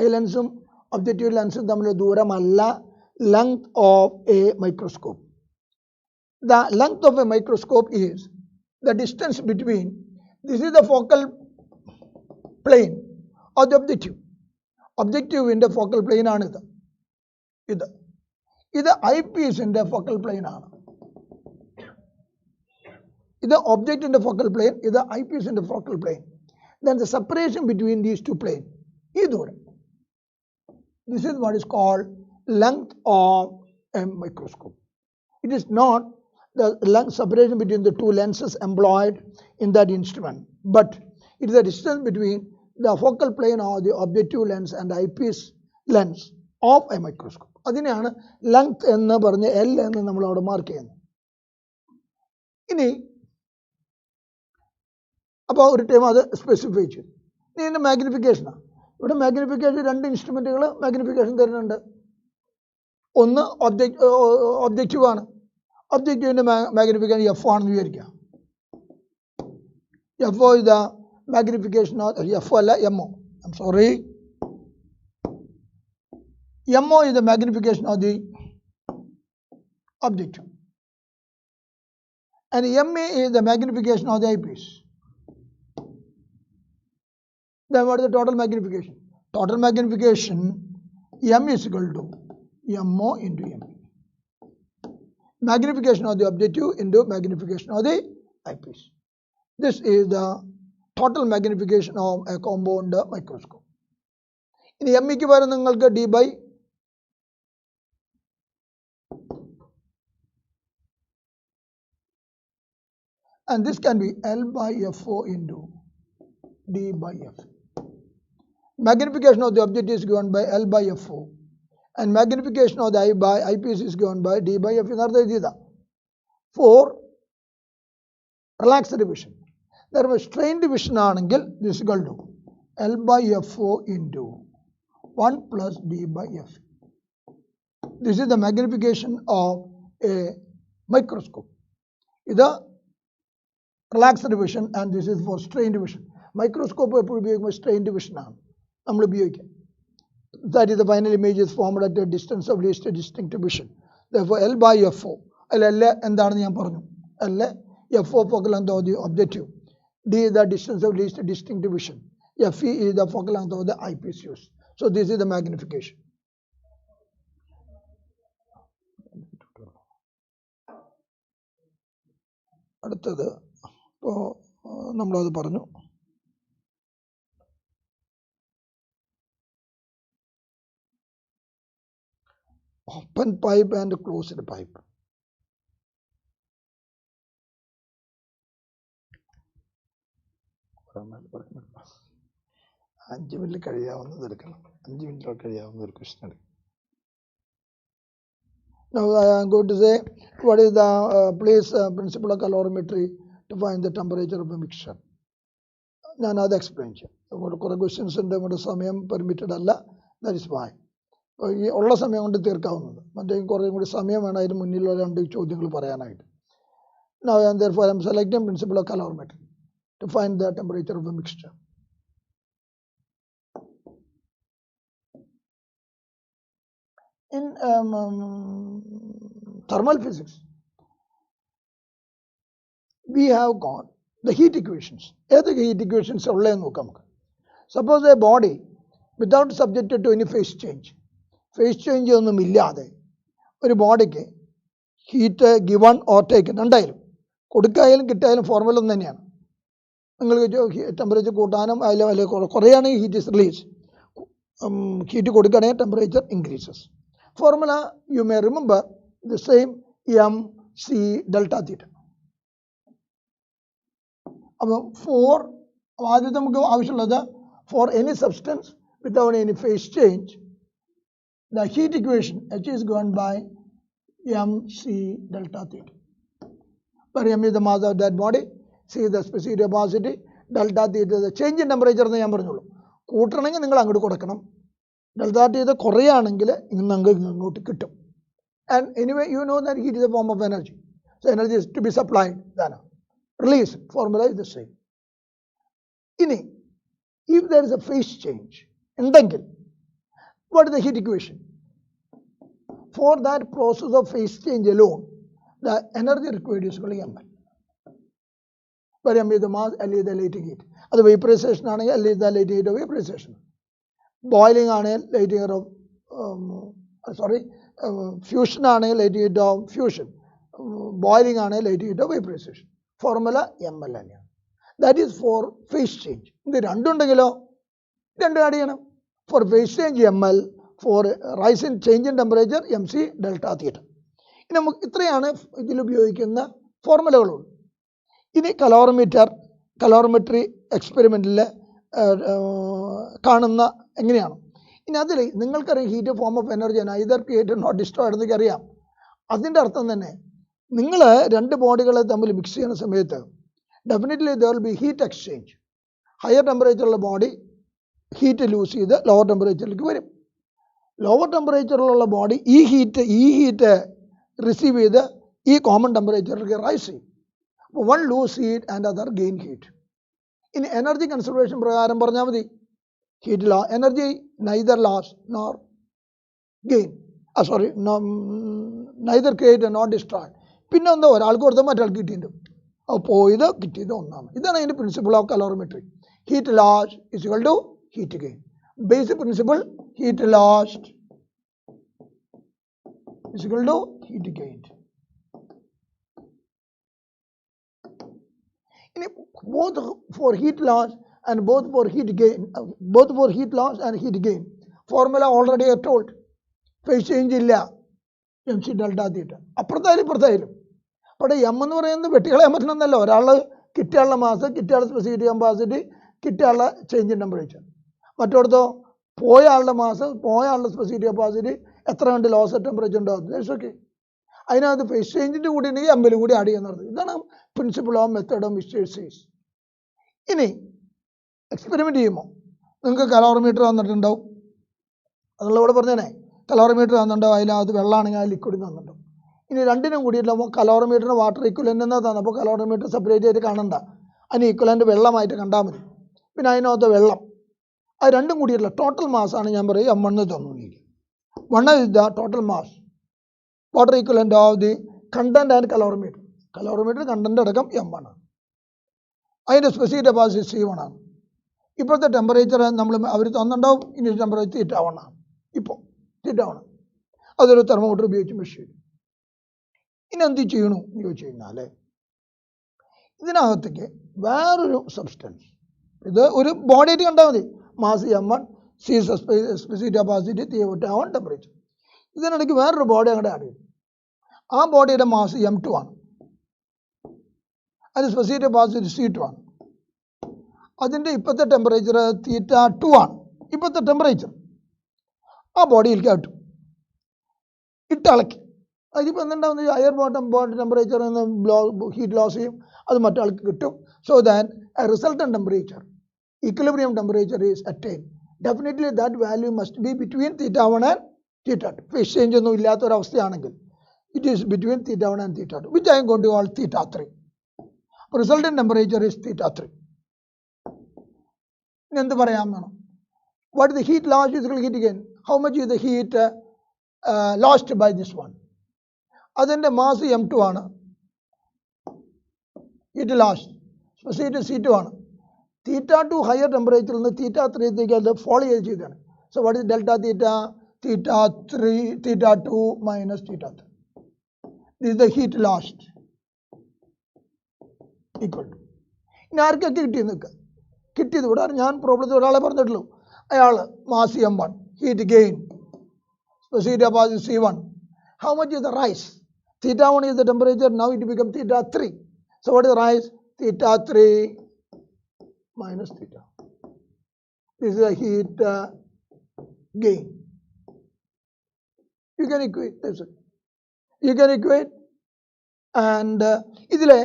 S1: Eye ലെൻസും ഒബ്ജക്റ്റീവ് ലെൻസും തമ്മിലുള്ള ദൂരമല്ല length of a microscope. The length of a microscope is the distance between, this is the focal plane of the objective. ഒബ്ജക്റ്റീവിൻ്റെ ഫോക്കൽ പ്ലെയിൻ ആണ് ഇത് ഐപീസിൻ്റെ ഫോക്കൽ പ്ലെയിൻ ആണ്. ഇത് ഒബ്ജക്റ്റിൻ്റെ ഫോക്കൽ പ്ലെയിൻ, ഇത് ഐപീസിൻ്റെ focal plane. Then the separation between these two plane, ഈ ദൂരം, this is what is called length of a microscope. It is not the length separation between the two lenses employed in that instrument, but it is the distance between the focal plane of the objective lens and the eyepiece lens of a microscope. അതിനെയാണ് ലെങ്ത് എന്ന് പറഞ്ഞ് L എന്ന് നമ്മൾ അവിടെ മാർക്ക് ചെയ്യുന്നത്. ഇനി അപ്പോൾ ഒരു ടൈം അത് സ്പെസിഫൈ ചെയ്തു. ഇനി ഇതിൻ്റെ മാഗ്നിഫിക്കേഷനാണ്. ഇവിടെ മാഗ്നിഫിക്കേഷൻ രണ്ട് ഇൻസ്ട്രുമെൻറ്റുകൾ മാഗ്നിഫിക്കേഷൻ തരുന്നുണ്ട്. ഒന്ന് ഒബ്ജക്റ്റീവ് ആണ്. ഒബ്ജക്റ്റീവിൻ്റെ മാഗ്നിഫിക്കേഷൻ എഫ് ആണെന്ന് വിചാരിക്കുക. F is the magnification of F അല്ല MO, I am sorry, MO is the magnification of the objective and MA is the magnification of the eyepiece. Then what is the total magnification? Total magnification M is equal to MO into MA. Magnification of the objective into magnification of the eyepiece. This is the total magnification of a compound microscope. In M ക്ക് പകരം നിങ്ങൾക്ക് D by and this can be L by FO into D by F. Magnification of the object is given by L by FO and magnification of the eyepiece is given by D by F. For relaxed vision, there was strained vision angle, this is equal to L by FO into 1 plus D by F. This is the magnification of a microscope. This is relaxed vision and this is for strained vision. Microscope is strained vision. That is the final image is formed at a distance of least distinct vision. Therefore, L by FO. L എന്താണ് ഞാൻ പറഞ്ഞു. L FO focal length of the objective. D is the distance of least distinct vision. FE is the focal length of the eyepiece used. So this is the magnification. അടുത്തത് ഇപ്പോൾ നമ്മളത് പറഞ്ഞു. Open pipe and closed pipe. അഞ്ച് മിനിറ്റിൽ കഴിയാവുന്നത് എടുക്കണം. 5 മിനിറ്റിൽ കഴിയാവുന്ന ഒരു ക്വസ്റ്റ്യൻ എടുക്കണം. Now I am going to say what is the principle of calorimetry to find the temperature of a mixture. ഞാൻ അത് എക്സ്പ്ലെയിൻ ചെയ്യാം. അതുകൊണ്ട് കുറേ ക്വസ്റ്റ്യൻസ് ഉണ്ട്, നമ്മുടെ സമയം പെർമിറ്റഡ് അല്ല. That is why. ഈ ഉള്ള സമയം കൊണ്ട് തീർക്കാവുന്നത്, മറ്റേ കുറേ കൂടി സമയം വേണം അതിന് മുന്നിലുള്ള 2 ചോദ്യങ്ങൾ പറയാനായിട്ട്. Now and therefore I am selecting principle of calorimetry to find the temperature of a mixture. In thermal physics, we have got the heat equations. ഏതൊക്കെ ഹീറ്റ് ഇക്വേഷൻസ് ഉള്ളതെന്ന് നോക്കാം നമുക്ക്. Suppose a body without subjected to any phase change ഒന്നും ഇല്ലാതെ ഒരു ബോഡിക്ക് ഹീറ്റ് ഗിവൺ ഓർ ടേക്കൺ രണ്ടായാലും കൊടുക്കായാലും കിട്ടായാലും ഫോർമുല ഒന്ന് തന്നെയാണ്. നിങ്ങൾക്ക് ടെമ്പറേച്ചർ കൂട്ടാനും അതിൽ കുറയുകയാണെങ്കിൽ ഹീറ്റ് ഇസ് റിലീസ്, ഹീറ്റ് കൊടുക്കുകയാണെങ്കിൽ temperature increases. Formula you may remember the same mc delta theta. അപ്പോൾ ആദ്യം നമുക്ക് ആവശ്യമുള്ളത് for any substance without any phase change, the heat equation H is given by mc delta theta, where m is the mass of that body, c is the specific opacity, delta theta is the change in temperature എന്ന് ഞാൻ പറഞ്ഞോളൂ. കൂട്ടണമെങ്കിൽ നിങ്ങൾ അങ്ങോട്ട് കൊടുക്കണം, ഡെൽറ്റ ചെയ്ത് കുറയുകയാണെങ്കിൽ നിങ്ങൾക്ക് ഇങ്ങോട്ട് കിട്ടും. And anyway you know that heat is a form of energy. So energy is to be supplied than release. Formula is the same. ഇനി if there is a phase change ഉണ്ടെങ്കിൽ what is the heat equation? For that process of phase change alone the energy required is equal ml. where m is the mass, L is the latent heat. അത് വേപ്പറൈസേഷൻ ആണെങ്കിൽ L is the latent heat of vaporization. Boiling ആണെങ്കിൽ ലൈറ്റ് ഹീറ്റ് ഓഫ് ഫ്യൂഷൻ ആണെങ്കിൽ latent heat of fusion, boiling ആണെങ്കിൽ latent heat of vaporization. Formula ml തന്നെയാണ്. That is for phase change. ഇത് രണ്ടുണ്ടെങ്കിലോ രണ്ടും ആഡ് ചെയ്യണം. For phase change ml, for rise in change in temperature mc delta theta. ഇനി നമുക്ക് ഇത്രയാണ് ഇതിലുപയോഗിക്കുന്ന ഫോർമുലകളുള്ളൂ. ഇനി കലോറിമെട്രി എക്സ്പെരിമെൻറ്റിൽ കാണുന്ന എങ്ങനെയാണ്. ഇനി അതിൽ നിങ്ങൾക്കറിയാം heat form of energy either created not destroyed എന്നൊക്കെ അറിയാം. അതിൻ്റെ അർത്ഥം തന്നെ നിങ്ങൾ 2 ബോഡികളെ തമ്മിൽ മിക്സ് ചെയ്യുന്ന സമയത്ത് definitely there will be heat exchange. Higher ടെമ്പറേച്ചറുള്ള ബോഡി ഹീറ്റ് ലൂസ് ചെയ്ത് ലോവർ ടെമ്പറേച്ചറിലേക്ക് വരും. ലോവർ ടെമ്പറേച്ചറിലുള്ള ബോഡി ഈ ഹീറ്റ് റിസീവ് ചെയ്ത് ഈ കോമൺ ടെമ്പറേച്ചറിലേക്ക് റൈസ് ചെയ്യും. അപ്പോൾ one lose heat and other gain heat. ഇനി എനർജി കൺസർവേഷൻ പ്രകാരം പറഞ്ഞാൽ മതി, heat energy neither loss nor gain, neither create nor destroy. പിന്നെ എന്താ ഒരാൾക്ക് കൊടുത്താൽ മറ്റൊരാൾക്ക് കിട്ടിയിട്ടുണ്ട്, അപ്പോൾ പോയത് കിട്ടിയത് ഒന്നാണ്. ഇതാണ് അതിൻ്റെ principle of calorimetry. Heat loss is equal to heat gain. Basic principle heat lost is equal to heat gain. ഇനി both for heat loss and both for heat loss and heat gain formula already I told. phase change ഇല്ല, mc delta theta. അപ്പുറത്തായാലും ഇപ്പുറത്തായാലും. അവിടെ m എന്ന് പറയുന്നത് വെട്ടികളയാൻ പറ്റണമെന്നല്ല. ഒരാൾ കിട്ടിയുള്ള മാസ്, കിട്ടിയുള്ള സ്പെസിഫിക് കപ്പാസിറ്റി, കിട്ടിയുള്ള ചേഞ്ച് ഇൻ ടെമ്പറേച്ചർ. മറ്റോടത്തോ പോയ ആളുടെ മാസ്, പോയ ആളുടെ സ്പെസിഫിക് കപ്പാസിറ്റി, എത്ര കണ്ട് ലോസ് ടെമ്പറേച്ചർ ഉണ്ടാകും. That's okay. അതിനകത്ത് ഫേസ് ചേഞ്ചിൻ്റെ കൂടി ഉണ്ടെങ്കിൽ എമ്മിലും കൂടി ആഡ് ചെയ്യുന്നത്. ഇതാണ് principle of method of mixtures. ഇനി എക്സ്പെരിമെൻറ്റ് ചെയ്യുമ്പോൾ നിങ്ങൾക്ക് കലോറിമീറ്റർ തന്നിട്ടുണ്ടാവും. അതുള്ള ഇവിടെ പറഞ്ഞേ കലോറിമീറ്റർ തന്നിട്ടുണ്ടാവും. അതിനകത്ത് വെള്ളമാണെങ്കിൽ ആ ലിക്വിഡ് തന്നിട്ടുണ്ടാവും. ഇനി രണ്ടിനും കൂടിയിട്ടാകുമ്പോൾ കലോറിമീറ്ററിന് വാട്ടർ ഈക്വലൻ്റ് എന്നാ തന്നെ. അപ്പോൾ കലോറിമീറ്റർ സെപ്പറേറ്റ് ആയിട്ട് കാണണ്ട, അതിന് ഈക്വലൻ്റ് വെള്ളമായിട്ട് കണ്ടാൽ മതി. പിന്നെ അതിനകത്ത് വെള്ളം, അത് രണ്ടും കൂടിയിട്ടുള്ള ടോട്ടൽ മാസാണ് ഞാൻ പറയും M1 തന്നിരിക്കുക. 1 is the total mass, water equivalent of the content and calorimeter. Calorimeter content അടക്കം M1 ആണ്. അതിൻ്റെ സ്പെസിഫിക് കപ്പാസിറ്റി C1 ആണ്. ഇപ്പോഴത്തെ ടെമ്പറേച്ചർ നമ്മൾ അവർ തന്നിട്ടുണ്ടാവും. ഇനി ടെമ്പറേച്ചർ θ1 ആണ്. ഇപ്പോൾ θ1 അതൊരു തെർമോമീറ്റർ ഉപയോഗിച്ച് മെഷർ ചെയ്യും. ഇനി എന്ത് ചെയ്യണു എന്ന് ചോദിച്ചു കഴിഞ്ഞാൽ ഇതിനകത്തേക്ക് വേറൊരു സബ്സ്റ്റൻസ്, ഇത് ഒരു ബോഡി ആയിട്ട് കണ്ടാൽ മതി. Mass M1, C specific capacity, T1 temperature. ഇതിനിടയ്ക്ക് വേറൊരു ബോഡി അങ്ങോട്ട് ആഡ് ചെയ്തു. ആ ബോഡിയുടെ മാസ് M2 ആണ്, അത് സ്പെസിഫിക് കപ്പാസിറ്റി C2 ആണ്. അതിൻ്റെ ഇപ്പോഴത്തെ ടെമ്പറേച്ചർ θ2 ആണ്. ഇപ്പോഴത്തെ ടെമ്പറേച്ചർ ആ ബോഡിയിലേക്ക് ഇട്ടു, ഇളക്കി. അതിപ്പോൾ എന്തുണ്ടാവുന്നത്, higher bottom temperature heat loss ചെയ്യും, അത് മറ്റാൾക്ക് കിട്ടും. So that a resultant temperature, equilibrium temperature is attained. Definitely that value must be between θ1 and θ2. Phase change ഒന്നും ഇല്ലാത്തൊരവസ്ഥയാണെങ്കിൽ it is between θ1 and θ2, which I am going to call θ3. Resultant temperature is θ3. എന്ത് പറയാൻ വേണം? What is the heat loss physical heat gain? How much is the heat lost by this one? അതിൻ്റെ മാസ് M2 ആണ്, ഹീറ്റ് ലോസ് സ്പെസിഫിക് C2 ആണ്. θ2 ഹയർ ടെമ്പറേച്ചറിൽ നിന്ന് θ3ത്തേക്ക് അത് ഫോളോ ചെയ്താണ്. So what is delta theta? θ2 minus θ3. This is the heat lost equal to. ഇനി ആർക്കൊക്കെ കിട്ടിയെന്ന് നിൽക്കുക, കിട്ടിയത് ഇവിടെ ഞാൻ പ്രോബ്ലത്തിൽ ഒരാളെ പറഞ്ഞിട്ടുള്ളൂ. അയാൾ mass M1, heat gain specific capacity C1. How much is the rise? θ1 is the temperature, now it becomes θ3. So what is the rise? θ3 minus θ. This is the heat gain. You can equate. That's it. You can equate. And ഇതിലെ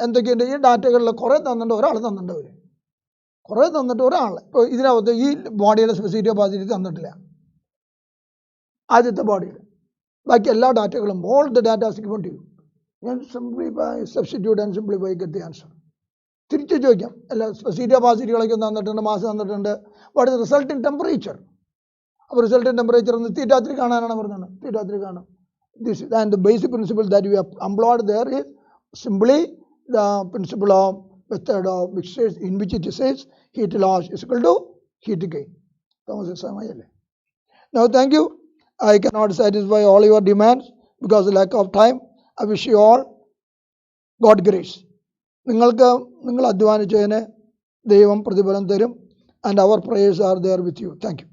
S1: എന്തൊക്കെയുണ്ട്, ഈ ഡാറ്റകളിൽ കുറേ തന്നിട്ട് ഒരാൾ തന്നിട്ടുണ്ട്, അവർ കുറേ തന്നിട്ട് ഒരാൾ. ഇപ്പോൾ ഇതിനകത്ത് ഈ ബോഡിയുടെ സ്പെസിഫിക് കപ്പാസിറ്റി തന്നിട്ടില്ല ആദ്യത്തെ ബോഡിയിൽ. ബാക്കി എല്ലാ ഡാറ്റകളും, all the data is given to you. ഞാൻ simplify, substitute and simplify get the answer. തിരിച്ചു ചോദിക്കാം, എല്ലാ സ്പെസിഫിക് കപ്പാസിറ്റികളൊക്കെ തന്നിട്ടുണ്ട്, മാസ് തന്നിട്ടുണ്ട്. What is resultant temperature? അപ്പോൾ റിസൾട്ടിൻ ടെമ്പറേച്ചർ ഒന്ന് θ3 കാണാനാണ് പറഞ്ഞത്. θ3 കാണാം. This and the basic principle that we have employed there is simply the principle of method of mixtures, in which it says heat loss is equal to heat gain. Now thank you. I cannot satisfy all your demands because of lack of time. I wish you all God grace. നിങ്ങൾ അധ്വാനിച്ചതിന് ദൈവം പ്രതിഫലം തരും. And our prayers are there with you. Thank you.